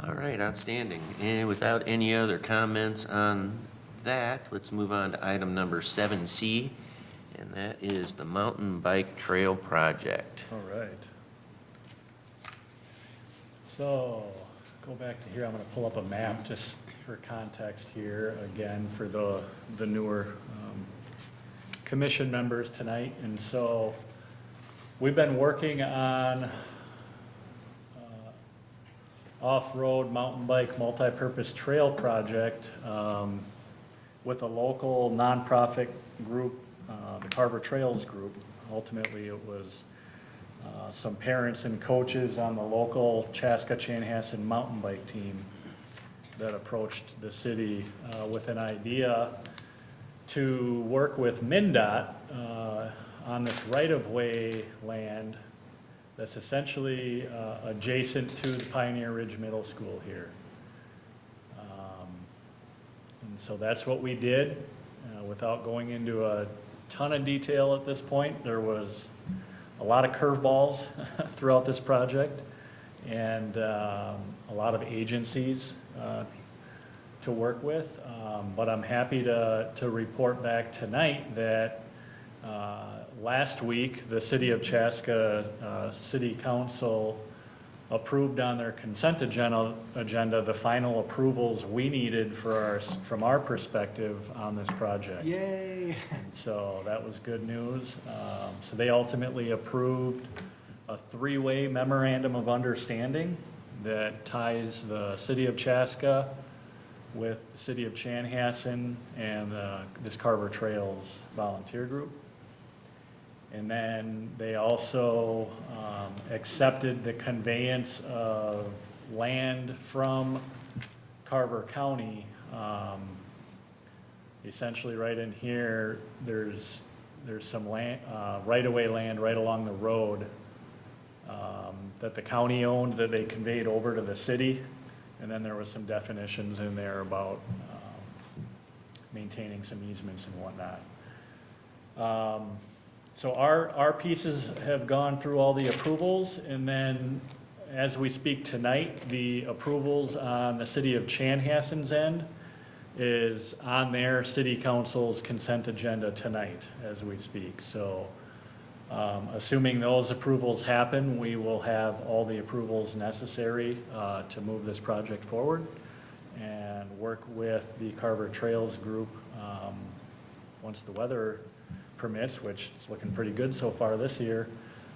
All right, outstanding. And without any other comments on that, let's move on to item number 7C, and that is the Mountain Bike Trail Project. All right. So, go back to here. I'm going to pull up a map just for context here, again, for the newer commission members tonight. And so, we've been working on off-road mountain bike multi-purpose trail project with a local nonprofit group, the Carver Trails Group. Ultimately, it was some parents and coaches on the local Chaska Chanhassen mountain bike team that approached the city with an idea to work with MnDOT on this right-of-way land that's essentially adjacent to the Pioneer Ridge Middle School here. And so that's what we did. Without going into a ton of detail at this point, there was a lot of curveballs throughout this project, and a lot of agencies to work with. But I'm happy to report back tonight that last week, the City of Chaska City Council approved on their consent agenda the final approvals we needed from our perspective on this project. Yay! So that was good news. So they ultimately approved a three-way memorandum of understanding that ties the City of Chaska with the City of Chanhassen and this Carver Trails volunteer group. And then they also accepted the conveyance of land from Carver County. Essentially right in here, there's some land, right-of-way land right along the road that the county owned that they conveyed over to the city. And then there was some definitions in there about maintaining some easements and whatnot. So our pieces have gone through all the approvals, and then as we speak tonight, the approvals on the City of Chanhassen's end is on their City Council's consent agenda tonight as we speak. So assuming those approvals happen, we will have all the approvals necessary to move this project forward and work with the Carver Trails Group once the weather permits, which is looking pretty good so far this year,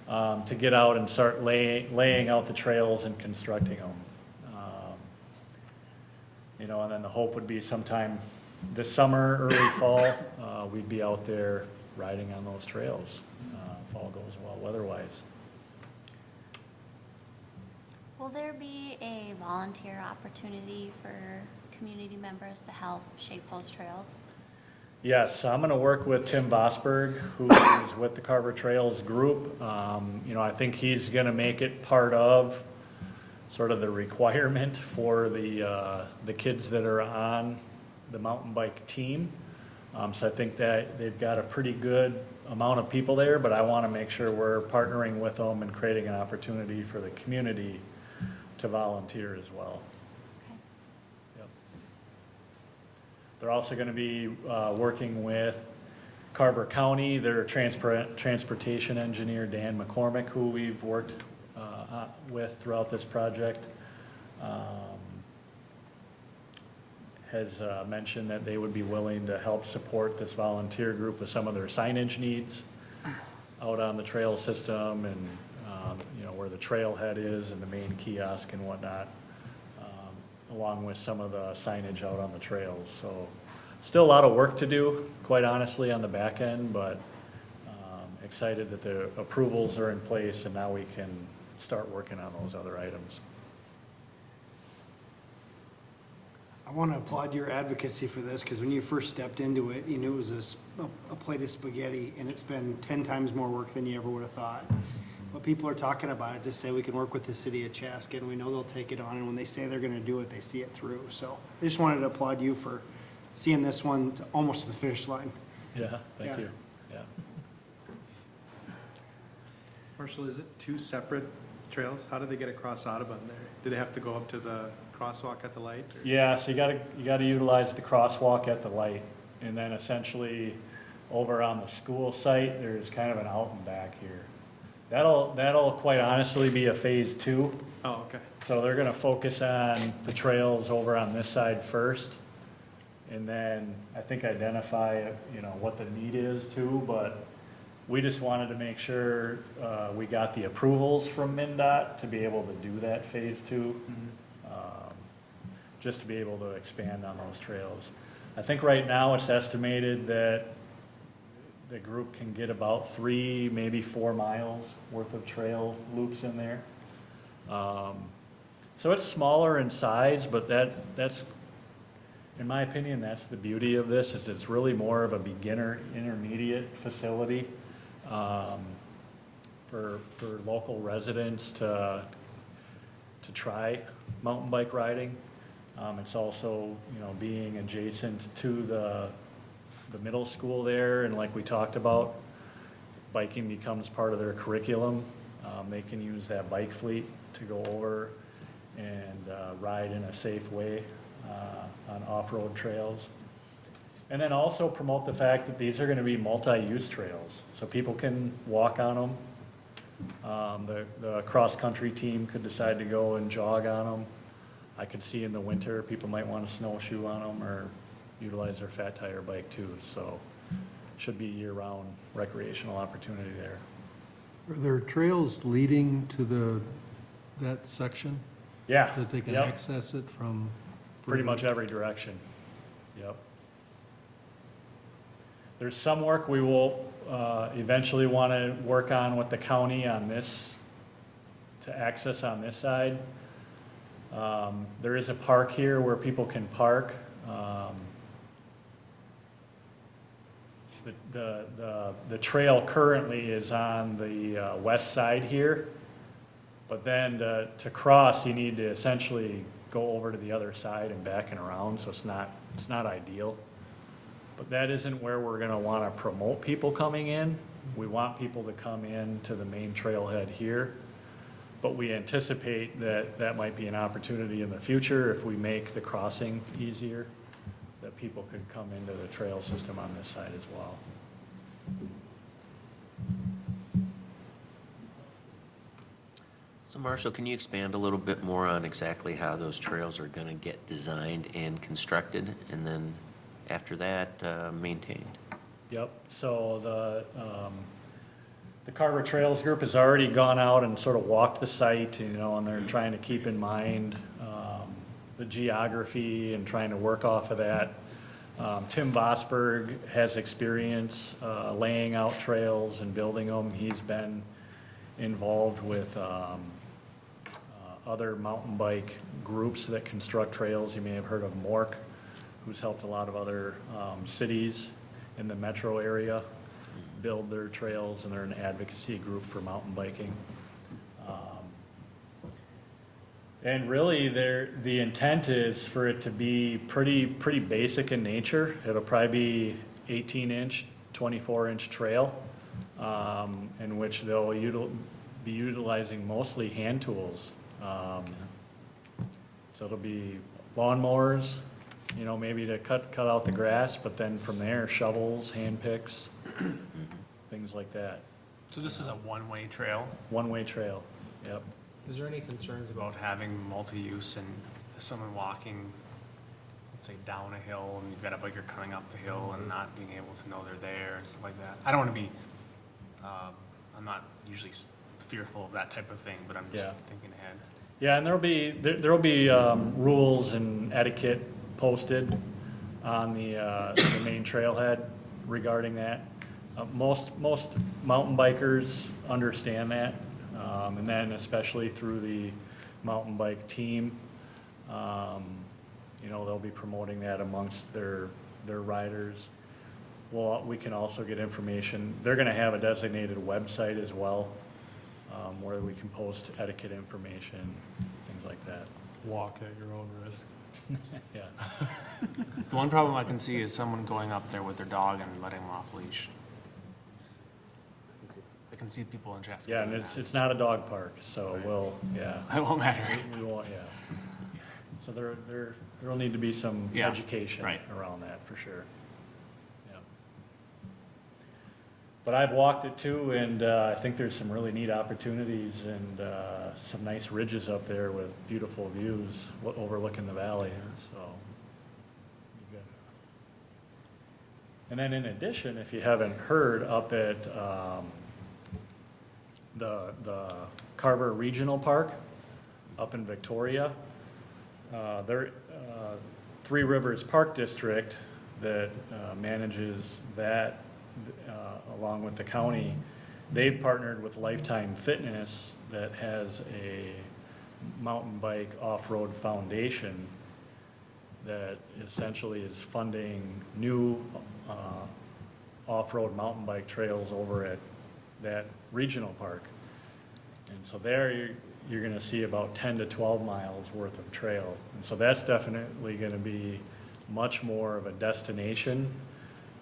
to get out and start laying out the trails and constructing them. And then the hope would be sometime this summer, early fall, we'd be out there riding on those trails, if all goes well weather-wise. Will there be a volunteer opportunity for community members to help shape those trails? Yes, I'm going to work with Tim Vosberg, who is with the Carver Trails group. You know, I think he's going to make it part of sort of the requirement for the kids that are on the mountain bike team. So I think that they've got a pretty good amount of people there, but I want to make sure we're partnering with them and creating an opportunity for the community to volunteer as well. Okay. Yep. They're also going to be working with Carver County, their transportation engineer, Dan McCormick, who we've worked with throughout this project, has mentioned that they would be willing to help support this volunteer group with some of their signage needs out on the trail system and, you know, where the trailhead is and the main kiosk and whatnot, along with some of the signage out on the trails. So still a lot of work to do, quite honestly, on the back end, but excited that the approvals are in place and now we can start working on those other items. I want to applaud your advocacy for this, because when you first stepped into it, you knew it was a plate of spaghetti, and it's been 10 times more work than you ever would have thought. But people are talking about it, just say we can work with the city of Chaska, and we know they'll take it on, and when they say they're going to do it, they see it through. So I just wanted to applaud you for seeing this one to almost to the finish line. Yeah, thank Yeah. you. Yeah. Marshall, is it two separate trails? How do they get across Audubon there? Do they have to go up to the crosswalk at the light? Or? Yeah, so you gotta utilize the crosswalk at the light, and then essentially over on the school site, there's kind of an out and back here. That'll quite honestly be a phase 2. Oh, okay. So they're gonna focus on the trails over on this side first, and then I think identify, you know, what the need is too, but we just wanted to make sure we got the approvals from MnDOT to be able to do that phase 2. Just to be able to expand on those trails. I think right now it's estimated that the group can get about 3, maybe 4 miles worth of trail loops in there. So it's smaller in size, but that's, in my opinion, that's the beauty of this, is it's really more of a beginner intermediate facility for local residents to try mountain bike riding. It's also, you know, being adjacent to the middle school there, and like we talked about, biking becomes part of their curriculum. They can use that bike fleet to go over and ride in a safe way on off-road trails. And then also promote the fact that these are going to be multi-use trails, so people can walk on them. The cross-country team could decide to go and jog on them. I could see in the winter, people might want to snowshoe on them or utilize their fat tire bike too. So should be year-round recreational opportunity there. Are there trails leading to that section? Yeah. That they can Yep. access it from? Pretty much every direction. Yep. There's some work we will eventually want to work on with the county on this, to access on this side. There is a park here where people can park. The trail currently is on the west side here, but then to cross, you need to essentially go over to the other side and back and around, so it's not ideal. But that isn't where we're going to want to promote people coming in. We want people to come in to the main trailhead here. But we anticipate that might be an opportunity in the future if we make the crossing easier, that people could come into the trail system on this side as well. So Marshall, can you expand a little bit more on exactly how those trails are going to get designed and constructed, and then after that, maintained? Yep, so the Carver Trails group has already gone out and sort of walked the site, you know, and they're trying to keep in mind the geography and trying to work off of that. Tim Vosberg has experience laying out trails and building them. He's been involved with other mountain bike groups that construct trails. You may have heard of Mork, who's helped a lot of other cities in the metro area build their trails, and they're an advocacy group for mountain biking. And really, the intent is for it to be pretty basic in nature. It'll probably be 18-inch, 24-inch trail, in which they'll be utilizing mostly hand tools. So it'll be lawnmowers, you know, maybe to cut out the grass, but then from there, shovels, hand picks, things like that. So this is a one-way trail? One-way trail, yep. Is there any concerns about having multi-use and someone walking, let's say, down a hill, and you've got a biker coming up the hill and not being able to know they're there and stuff like that? I don't want to be, I'm not usually fearful of that type of thing, but I'm just thinking ahead. Yeah, and there'll be rules and etiquette posted on the main trailhead regarding that. Most mountain bikers understand that, and then especially through the mountain bike team, you know, they'll be promoting that amongst their riders. Well, we can also get information. They're going to have a designated website as well, where we can post etiquette information, things like that. Walk at your own risk. Yeah. The one problem I can see is someone going up there with their dog and letting them off leash. I can see people in Chaska. Yeah, and it's not a dog park, so It won't matter. we won't, So there'll need to be some education around that, for sure. Yeah. But I've walked it too, and I think there's some really neat opportunities and some nice ridges up there with beautiful views overlooking the valley, so. And then in addition, if you haven't heard, up at the Carver Regional Park up in Victoria, Three Rivers Park District that manages that along with the county, they've partnered with Lifetime Fitness that has a mountain bike off-road foundation that essentially is funding new off-road mountain bike trails over at that regional park. And so there you're going to see about 10 to 12 miles worth of trail. And so that's definitely going to be much more of a destination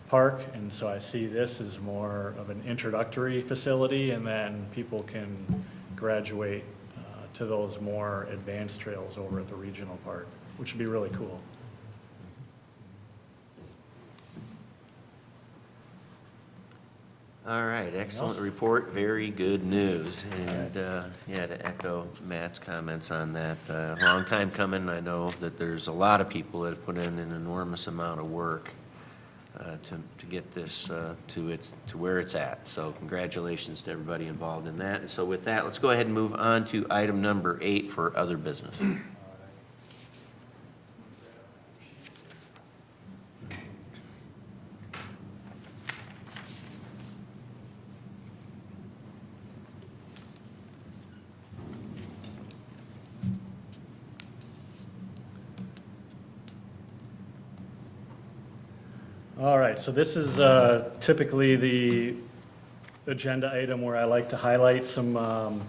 park. And so I see this as more of an introductory facility, and then people can graduate to those more advanced trails over at the regional park, which would be really cool. All right, excellent report, very good news. And, to echo Matt's comments on that, a long time coming. I know that there's a lot of people that have put in an enormous amount of work to get this to where it's at. So congratulations to everybody involved in that. And so with that, let's go ahead and move on to item number 8 for other business. All right, so this is typically the agenda item where I like to highlight some of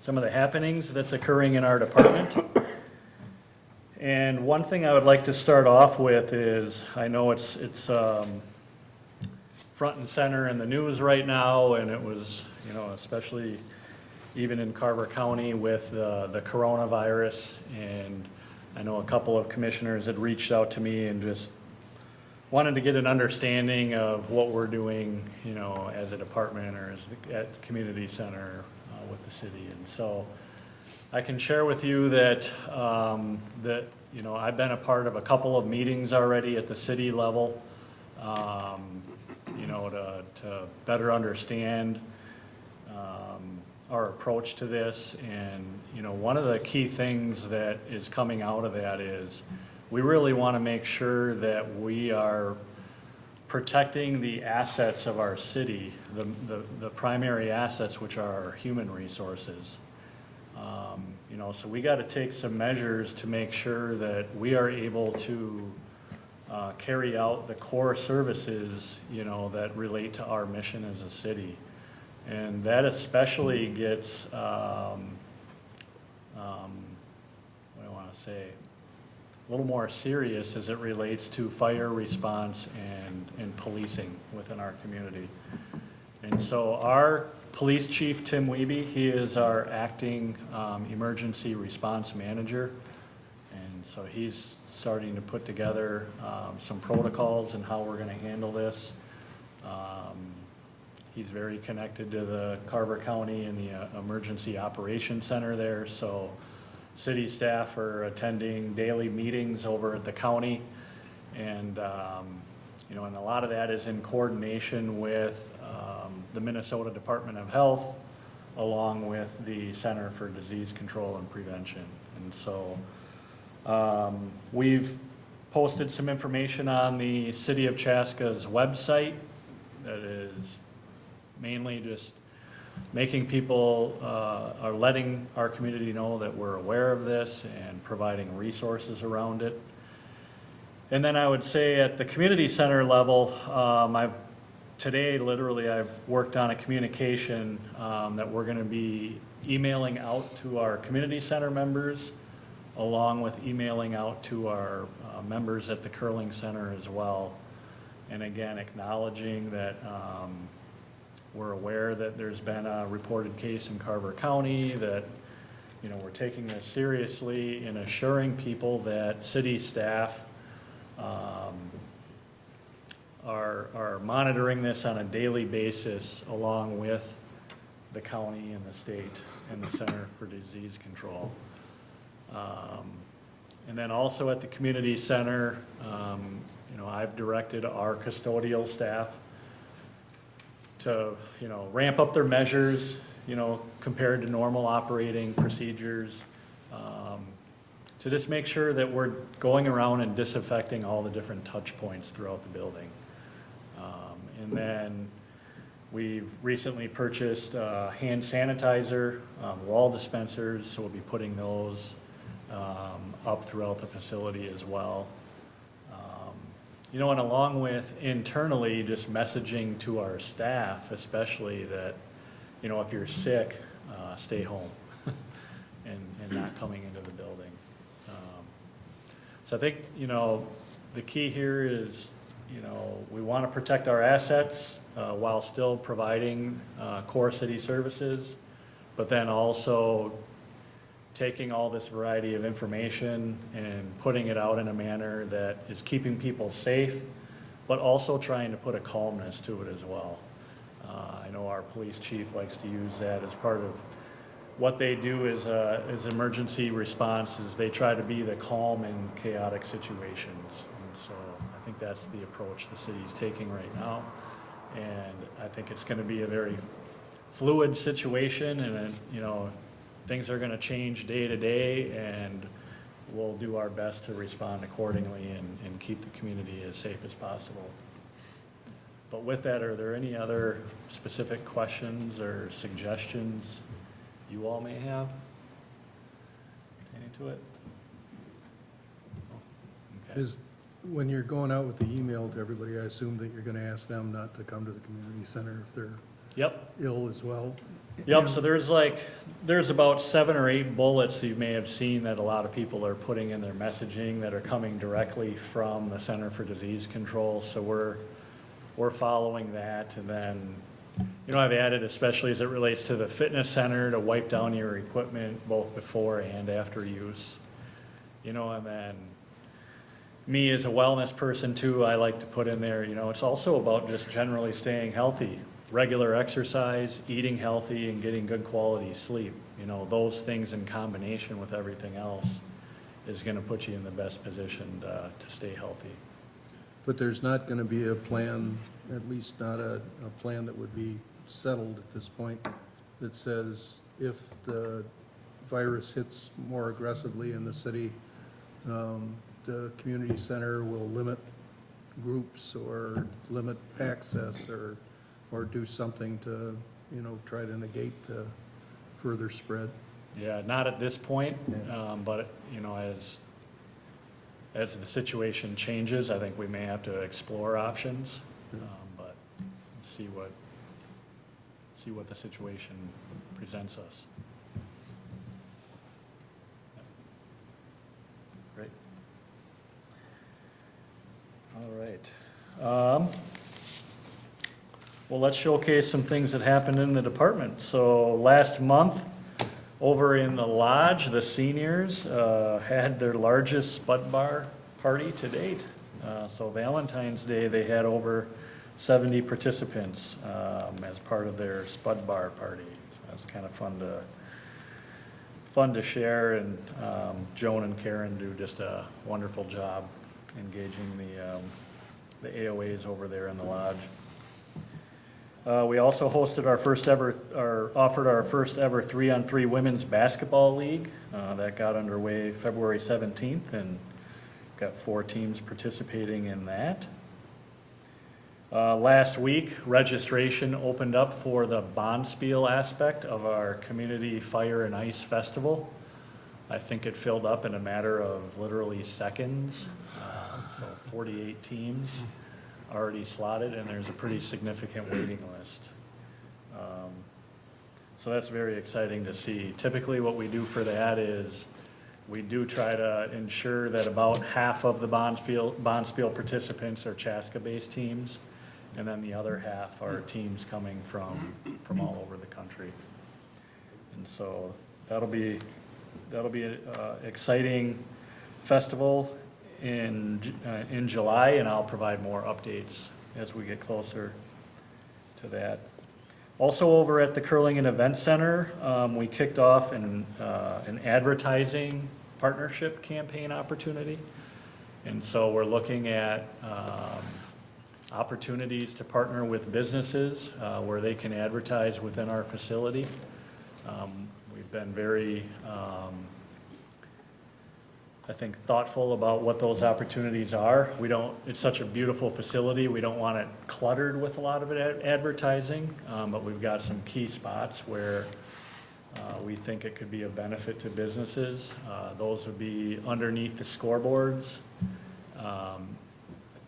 the happenings that's occurring in our department. And one thing I would like to start off with is, I know it's front and center in the news right now, and it was, you know, especially even in Carver County with the coronavirus. And I know a couple of commissioners had reached out to me and just wanted to get an understanding of what we're doing, you know, as a department or at the community center with the city. And so I can share with you that, you know, I've been a part of a couple of meetings already at the city level, you know, to better understand our approach to this. And, you know, one of the key things that is coming out of that is we really want to make sure that we are protecting the assets of our city, the primary assets, which are our human resources. You know, so we got to take some measures to make sure that we are able to carry out the core services, you know, that relate to our mission as a city. And that especially gets, what do I want to say, a little more serious as it relates to fire response and policing within our community. And so our police chief, Tim Wiebe, he is our acting emergency response manager. And so he's starting to put together some protocols and how we're going to handle this. He's very connected to the Carver County and the Emergency Operations Center there. So city staff are attending daily meetings over at the county. And, you know, and a lot of that is in coordination with the Minnesota Department of Health, along with the Center for Disease Control and Prevention. And so we've posted some information on the City of Chaska's website that is mainly just making people, or letting our community know that we're aware of this and providing resources around it. And then I would say at the community center level, today, literally, I've worked on a communication that we're going to be emailing out to our community center members, along with emailing out to our members at the curling center as well. And again, acknowledging that we're aware that there's been a reported case in Carver County, that, you know, we're taking this seriously and assuring people that city staff are monitoring this on a daily basis, along with the county and the state and the Center for Disease Control. And then also at the community center, you know, I've directed our custodial staff to, you know, ramp up their measures, you know, compared to normal operating procedures, to just make sure that we're going around and disinfecting all the different touch points throughout the building. And then we've recently purchased hand sanitizer, wall dispensers, so we'll be putting those up throughout the facility as well. You know, and along with internally, just messaging to our staff, especially that, you know, if you're sick, stay home and not coming into the building. So I think, you know, the key here is, you know, we want to protect our assets while still providing core city services, but then also taking all this variety of information and putting it out in a manner that is keeping people safe, but also trying to put a calmness to it as well. I know our police chief likes to use that as part of what they do as emergency response, is they try to be the calm in chaotic situations. And so I think that's the approach the city's taking right now. And I think it's going to be a very fluid situation, and, you know, things are going to change day to day, and we'll do our best to respond accordingly and keep the community as safe as possible. But with that, are there any other specific questions or suggestions you all may have pertaining to it? Okay. Is, when you're going out with the email to everybody, I assume that you're going to ask them not to come to the community center if they're Yep. ill as well? Yep, so there's about 7 or 8 bullets that you may have seen that a lot of people are putting in their messaging that are coming directly from the Center for Disease Control. So we're following that. And then, you know, I've added, especially as it relates to the fitness center, to wipe down your equipment both before and after use. You know, and then me as a wellness person too, I like to put in there, you know, it's also about just generally staying healthy. Regular exercise, eating healthy, and getting good quality sleep. You know, those things in combination with everything else is going to put you in the best position to stay healthy. But there's not going to be a plan, at least not a plan that would be settled at this point, that says if the virus hits more aggressively in the city, the community center will limit groups or limit access or do something to, try to negate the further spread. Yeah, not at this point, but, as the situation changes, I think we may have to explore options, but see what the situation presents us. Great. All right. Well, let's showcase some things that happened in the department. So last month, over in the lodge, the seniors had their largest Spud Bar party to date. So Valentine's Day, they had over 70 participants as part of their Spud Bar party. So that's kind of fun to share, and Joan and Karen do just a wonderful job engaging the AOAs over there in the lodge. We also hosted offered our first ever 3-on-3 women's basketball league. That got underway February 17th and got 4 teams participating in that. Last week, registration opened up for the Bonspiel aspect of our Community Fire and Ice Festival. I think it filled up in a matter of literally seconds. So 48 teams already slotted, and there's a pretty significant waiting list. So that's very exciting to see. Typically what we do for that is we do try to ensure that about half of the Bonspiel participants are Chaska-based teams, and then the other half are teams coming from all over the country. And so that'll be an exciting festival in July, and I'll provide more updates as we get closer to that. Also over at the Curling and Event Center, we kicked off an advertising partnership campaign opportunity. And so we're looking at opportunities to partner with businesses where they can advertise within our facility. We've been very I think, thoughtful about what those opportunities are. It's such a beautiful facility, we don't want it cluttered with a lot of advertising, but we've got some key spots where we think it could be a benefit to businesses. Those would be underneath the scoreboards,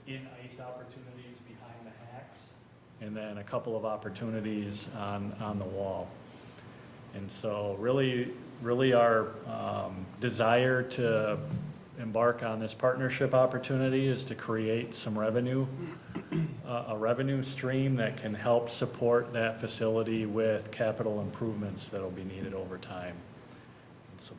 in ice opportunities behind the hacks, and then a couple of opportunities on the wall. And so really our desire to embark on this partnership opportunity is to create some revenue, a revenue stream that can help support that facility with capital improvements that'll be needed over time. So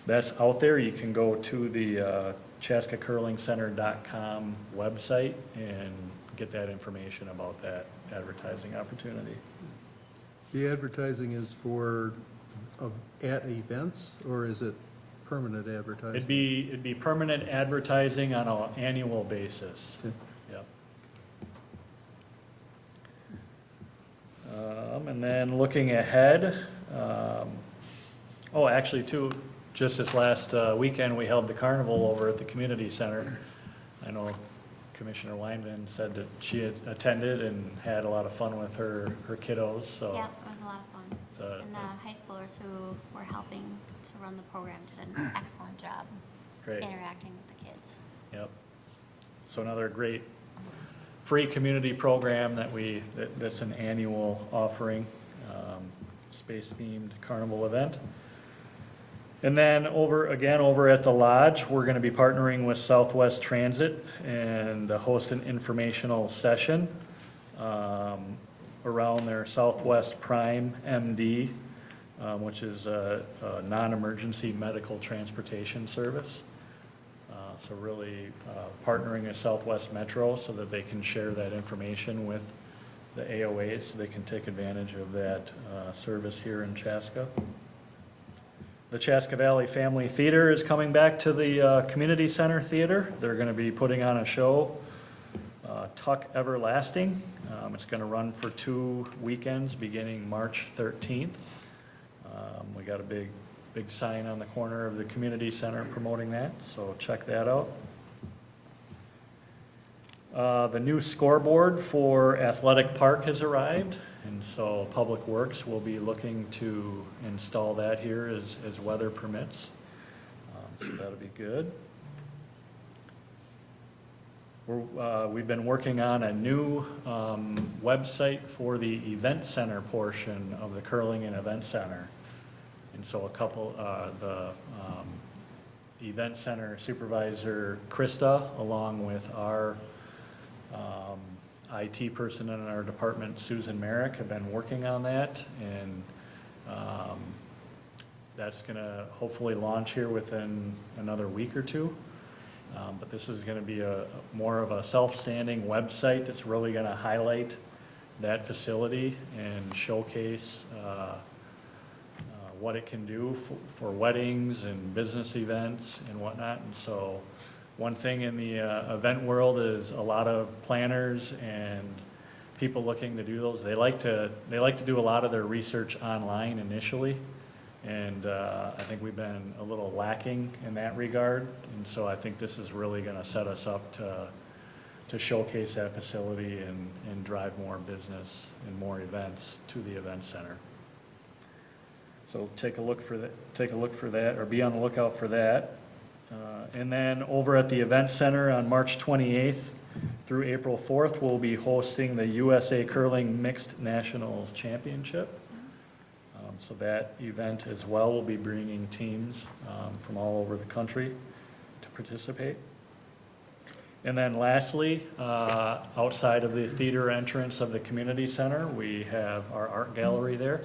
that's out there. You can go to the chaskacurlingcenter.com website and get that information about that advertising opportunity. The advertising is at events, or is it permanent advertising? It'd be permanent advertising on an annual basis. Okay. Yep. And then looking ahead, actually too, just this last weekend, we held the carnival over at the community center. I know Commissioner Weinman said that she had attended and had a lot of fun with her kiddos, so. Yeah, it was a lot of fun. And the high schoolers who were helping to run the program did an excellent job Great. interacting with the kids. Yep. So another great free community program that's an annual offering, space-themed carnival event. And then over at the lodge, we're going to be partnering with Southwest Transit and host an informational session around their Southwest Prime MD, which is a non-emergency medical transportation service. So really partnering with Southwest Metro so that they can share that information with the AOAs so they can take advantage of that service here in Chaska. The Chaska Valley Family Theater is coming back to the Community Center Theater. They're going to be putting on a show, Tuck Everlasting. It's going to run for 2 weekends beginning March 13th. We got a big big sign on the corner of the community center promoting that, so check that out. The new scoreboard for Athletic Park has arrived, and so Public Works will be looking to install that here as weather permits. So that'll be good. We've been working on a new website for the event center portion of the Curling and Event Center. And so the event center supervisor, Krista, along with our IT person in our department, Susan Merrick, have been working on that, and that's gonna hopefully launch here within another week or two. But this is gonna be more of a self-standing website that's really gonna highlight that facility and showcase what it can do for weddings and business events and whatnot. And so one thing in the event world is a lot of planners and people looking to do those, they like to do a lot of their research online initially. And I think we've been a little lacking in that regard. And so I think this is really going to set us up to showcase that facility and drive more business and more events to the event center. So take a look for that, or be on the lookout for that. And then over at the event center on March 28th through April 4th, we'll be hosting the USA Curling Mixed Nationals Championship. So that event as well will be bringing teams from all over the country to participate. And then lastly, outside of the theater entrance of the community center, we have our art gallery there.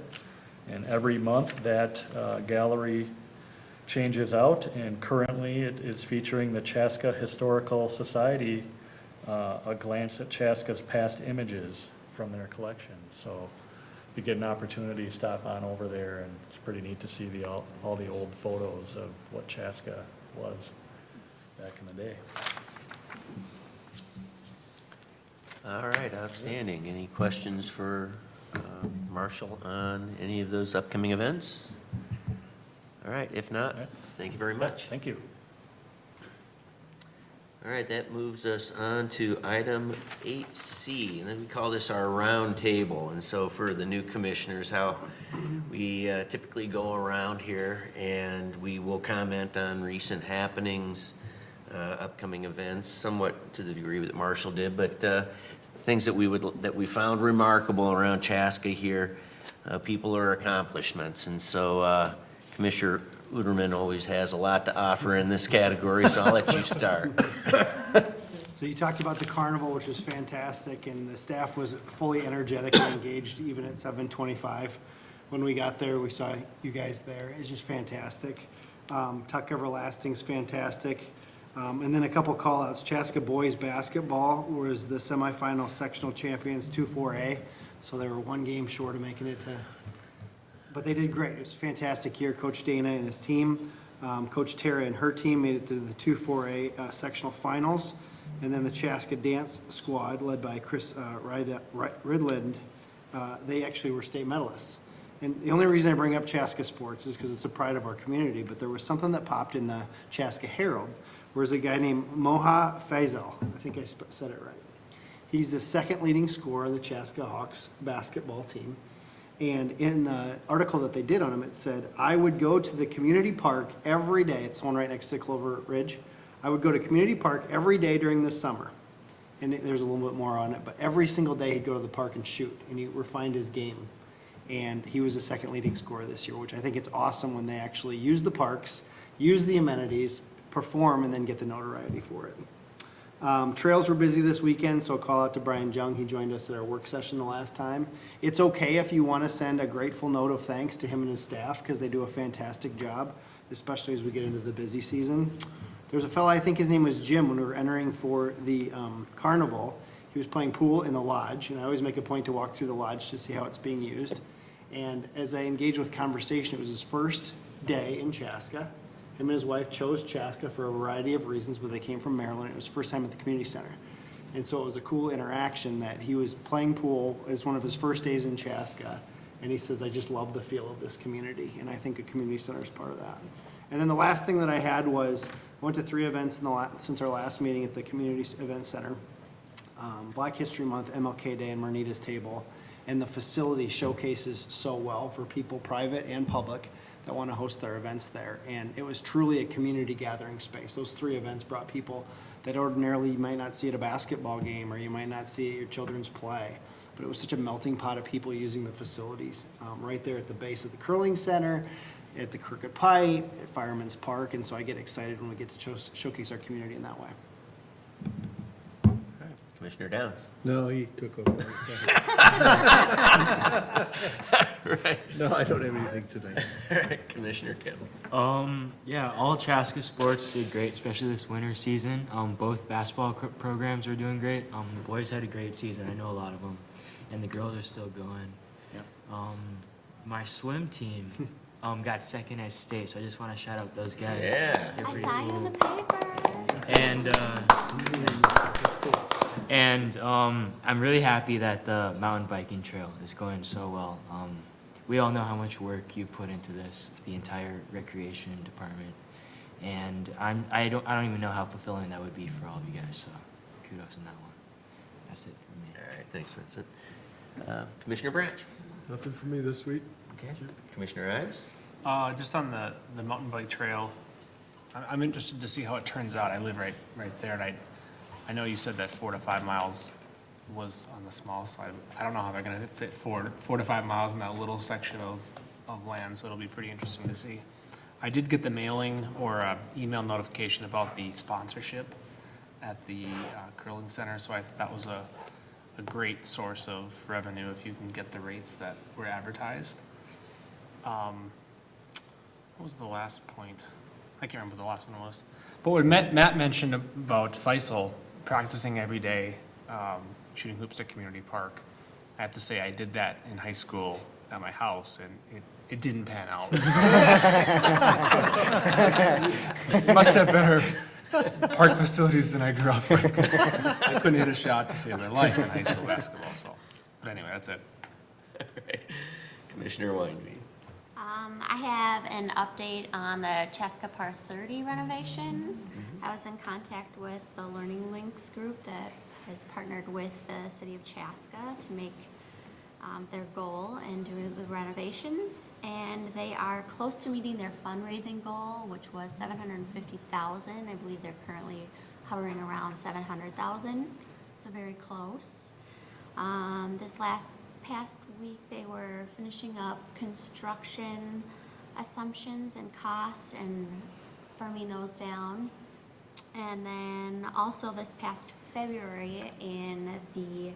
And every month that gallery changes out, and currently it is featuring the Chaska Historical Society, a glance at Chaska's past images from their collection. So if you get an opportunity, stop on over there, and it's pretty neat to see all the old photos of what Chaska was back in the day. All right, outstanding. Any questions for Marshall on any of those upcoming events? All right, if not, thank you very much. Thank you. All right, that moves us on to item 8C, and then we call this our round table. And so for the new commissioners, how we typically go around here, and we will comment on recent happenings, upcoming events, somewhat to the degree that Marshall did, but things that we found remarkable around Chaska here, people or accomplishments. And so Commissioner Uderman always has a lot to offer in this category, so I'll let you start. So you talked about the carnival, which was fantastic, and the staff was fully energetic and engaged even at 7:25. When we got there, we saw you guys there. It's just fantastic. Tuck Everlasting's fantastic. And then a couple call-outs. Chaska boys basketball was the semifinal sectional champions 2-4A, so they were one game short of making it to, but they did great. It was a fantastic year. Coach Dana and his team, Coach Tara and her team made it to the 2-4A sectional finals. And then the Chaska dance squad, led by Chris Ridland, they actually were state medalists. And the only reason I bring up Chaska sports is because it's a pride of our community, but there was something that popped in the Chaska Herald, where there's a guy named Moha Faisal. I think I said it right. He's the second leading scorer of the Chaska Hawks basketball team. And in the article that they did on him, it said, I would go to the community park every day. It's the one right next to Clover Ridge. I would go to community park every day during the summer. And there's a little bit more on it, but every single day he'd go to the park and shoot, and he refined his game. And he was the second leading scorer this year, which I think it's awesome when they actually use the parks, use the amenities, perform, and then get the notoriety for it. Trails were busy this weekend, so a call out to Brian Jung. He joined us at our work session the last time. It's okay if you want to send a grateful note of thanks to him and his staff, because they do a fantastic job, especially as we get into the busy season. There's a fella, I think his name was Jim, when we were entering for the carnival. He was playing pool in the lodge, and I always make a point to walk through the lodge to see how it's being used. And as I engaged with conversation, it was his first day in Chaska. Him and his wife chose Chaska for a variety of reasons, but they came from Maryland. It was his first time at the community center. And so it was a cool interaction that he was playing pool as one of his first days in Chaska, And he says, I just love the feel of this community, and I think a community center is part of that. And then the last thing that I had was, I went to 3 events since our last meeting at the Community Event Center. Black History Month, MLK Day, and Marnita's Table. And the facility showcases so well for people, private and public, that want to host their events there. And it was truly a community gathering space. Those 3 events brought people that ordinarily you might not see at a basketball game, or you might not see at your children's play. But it was such a melting pot of people using the facilities right there at the base of the curling center, at the Crooked Pike, at Fireman's Park. And so I get excited when we get to showcase our community in that way. Commissioner Downs. No, he took over. Right. No, I don't have anything tonight. Commissioner Campbell. Yeah, all Chaska sports did great, especially this winter season. Both basketball programs are doing great. The boys had a great season. I know a lot of them, and the girls are still going. Yep. My swim team got second at state, so I just want to shout out those guys. Yeah. They're I pretty saw you in the paper. And I'm really happy that the mountain biking trail is going so well. We all know how much work you put into this, the entire recreation department, and I don't even know how fulfilling that would be for all of you guys. So kudos on that one. That's it for me. All right, thanks, Vincent. Commissioner Branch. Nothing for me this week. Okay. Commissioner Ives. Just on the mountain bike trail, I'm interested to see how it turns out. I live right there, and I know you said that 4 to 5 miles was on the small side. I don't know how they're gonna fit 4 to 5 miles in that little section of land, so it'll be pretty interesting to see. I did get the mailing or email notification about the sponsorship at the curling center, so I thought that was a great source of revenue if you can get the rates that were advertised. What was the last point? I can't remember what the last one was. But what Matt mentioned about Faisal practicing every day, shooting hoops at Community Park. I have to say, I did that in high school at my house, and it didn't pan out. You must have better park facilities than I grew up with, because I couldn't hit a shot to save my life in high school basketball. So, but anyway, that's it. All right. Commissioner Weinby. I have an update on the Chaska Par 30 renovation. I was in contact with the Learning Links group that has partnered with the city of Chaska to make their goal and do the renovations. And they are close to meeting their fundraising goal, which was $750,000. I believe they're currently hovering around $700,000. So very close. This past week, they were finishing up construction assumptions and costs and firming those down. And then also this past February, in the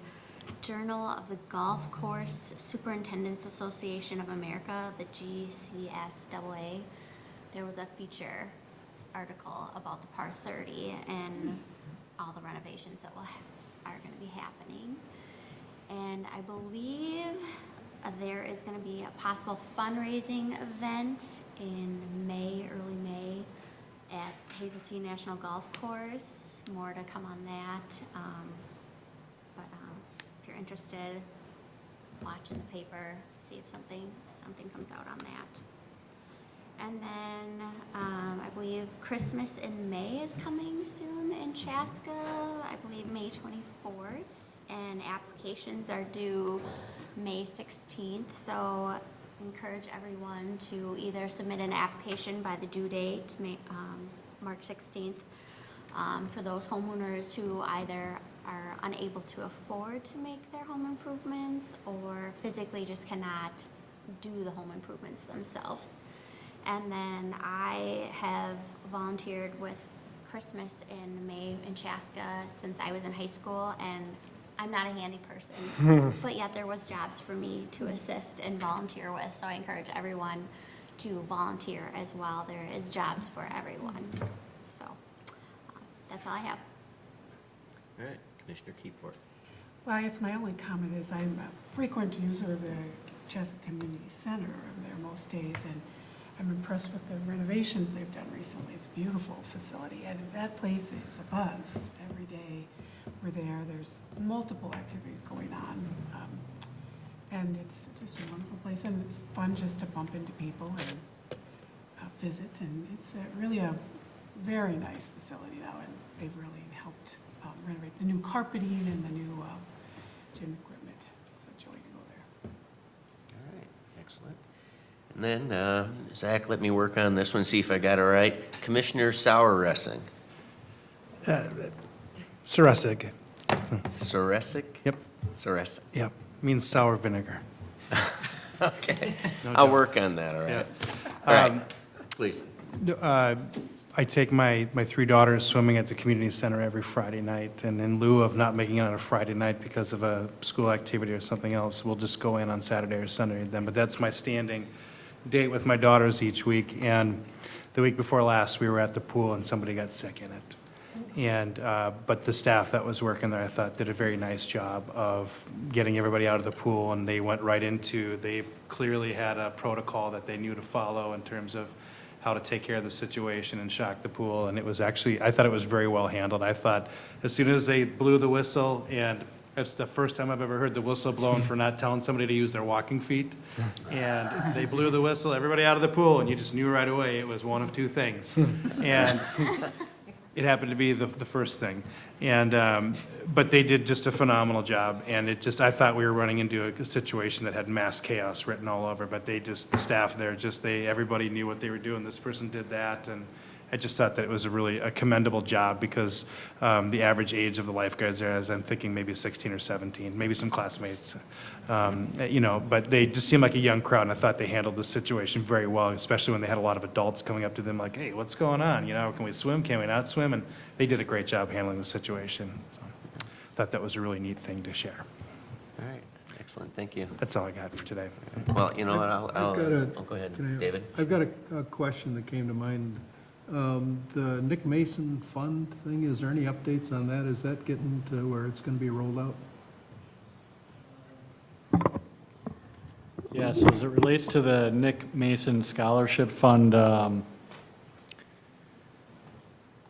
Journal of the Golf Course Superintendents Association of America, the GCSAA, there was a feature article about the Par 30 and all the renovations that are going to be happening. And I believe there is going to be a possible fundraising event in May, early May, at Hazeltine National Golf Course. More to come on that. But if you're interested, watch in the paper, see if something comes out on that. And then I believe Christmas in May is coming soon in Chaska. I believe May 24th. And applications are due May 16th, so encourage everyone to either submit an application by the due date, March 16th, for those homeowners who either are unable to afford to make their home improvements or physically just cannot do the home improvements themselves. And then I have volunteered with Christmas in May in Chaska since I was in high school, and I'm not a handy person, but yet there was jobs for me to assist and volunteer with, so I encourage everyone to volunteer as well. There is jobs for everyone. So that's all I have. All right, Commissioner Keyport. Well, I guess my only comment is I'm a frequent user of the Chaska Community Center. I'm there most days, and I'm impressed with the renovations they've done recently. It's a beautiful facility, and that place is a buzz every day. We're there. There's multiple activities going on. And it's just a wonderful place, and it's fun just to bump into people and visit, and it's really a very nice facility now, and they've really helped renovate the new carpeting and the new gym equipment. It's a joy to go there. All right, excellent. And then, Zach, let me work on this one, see if I got it right. Commissioner Saueressing. Suressig. Soresic? Yep, Soresic. yep. Means sour vinegar. Okay, No I'll doubt. work on that, all Yeah. right? All right, please. I take my 3 daughters swimming at the community center every Friday night, and in lieu of not making it on a Friday night because of a school activity or something else, we'll just go in on Saturday or Sunday then. But that's my standing date with my daughters each week, and the week before last, we were at the pool and somebody got sick in it. And, but the staff that was working there, I thought, did a very nice job of getting everybody out of the pool, and they went right into, they clearly had a protocol that they knew to follow in terms of how to take care of the situation and shock the pool, and it was actually, I thought it was very well handled. I thought, as soon as they blew the whistle, and it's the first time I've ever heard the whistle blown for not telling somebody to use their walking feet, and they blew the whistle, everybody out of the pool, and you just knew right away it was one of 2 things. And it happened to be the first thing. And, but they did just a phenomenal job, and it just, I thought we were running into a situation that had mass chaos written all over, but they just, the staff there, just, everybody knew what they were doing, this person did that, and I just thought that it was a commendable job, because the average age of the lifeguards there is, I'm thinking maybe 16 or 17, maybe some classmates, you know, but they just seemed like a young crowd, and I thought they handled the situation very well, especially when they had a lot of adults coming up to them like, hey, what's going on? You know, can we swim? Can we not swim? And they did a great job handling the situation. So, I thought that was a really neat thing to share. All right, excellent, thank you. That's all I got for today. Well, you know what, I've got a- go ahead, can I- David. I've got a question that came to mind. The Nick Mason Fund thing, is there any updates on that? Is that getting to where it's going to be rolled out? Yeah, so as it relates to the Nick Mason Scholarship Fund,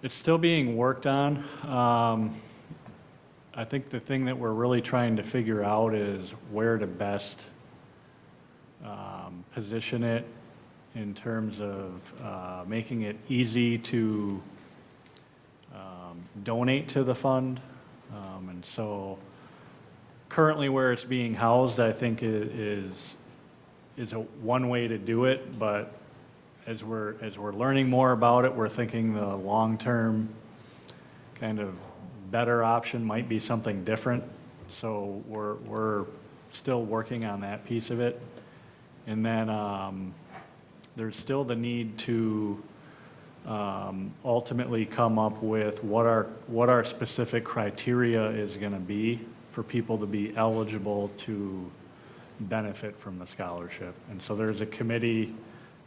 it's still being worked on. I think the thing that we're really trying to figure out is where to best position it in terms of making it easy to donate to the fund. And so currently where it's being housed, I think is one way to do it, but as we're learning more about it, we're thinking the long-term kind of better option might be something different. So we're still working on that piece of it. And then there's still the need to ultimately come up with what our specific criteria is going to be for people to be eligible to benefit from the scholarship. And so there's a committee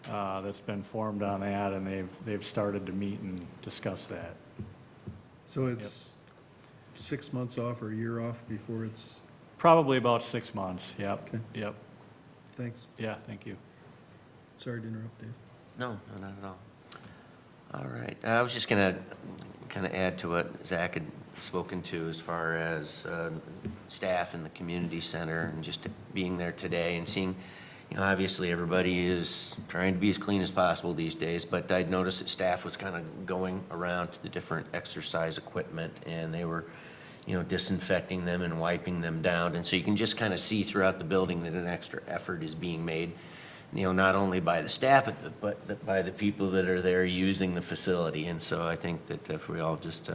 that's been formed on that, and they've started to meet and discuss that. So it's 6 months off or a year off before it's, Probably about 6 months, yep, Okay. yep, thanks. yeah, thank you. Sorry to interrupt, Dave. No, not at all. All right, I was just gonna kind of add to what Zach had spoken to as far as staff in the community center and just being there today and seeing, you know, obviously everybody is trying to be as clean as possible these days, but I'd noticed that staff was kind of going around to the different exercise equipment, and they were, you know, disinfecting them and wiping them down. And so you can just kind of see throughout the building that an extra effort is being made, you know, not only by the staff, but by the people that are there using the facility. And so I think that if we all just,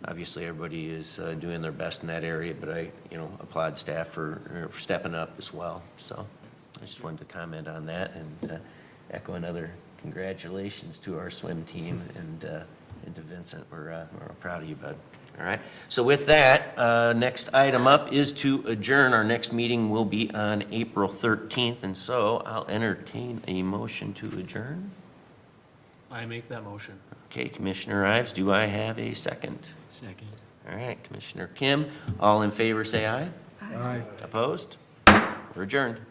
obviously everybody is doing their best in that area, but I, you know, applaud staff for stepping up as well. So I just wanted to comment on that and echo another congratulations to our swim team and to Vincent. We're proud of you, bud. All right. So with that, next item up is to adjourn. Our next meeting will be on April 13th, and so I'll entertain a motion to adjourn. I make that motion. Okay, Commissioner Ives, do I have a second? Second. All right, Commissioner Kim, all in favor say aye. Aye. Opposed? We're adjourned.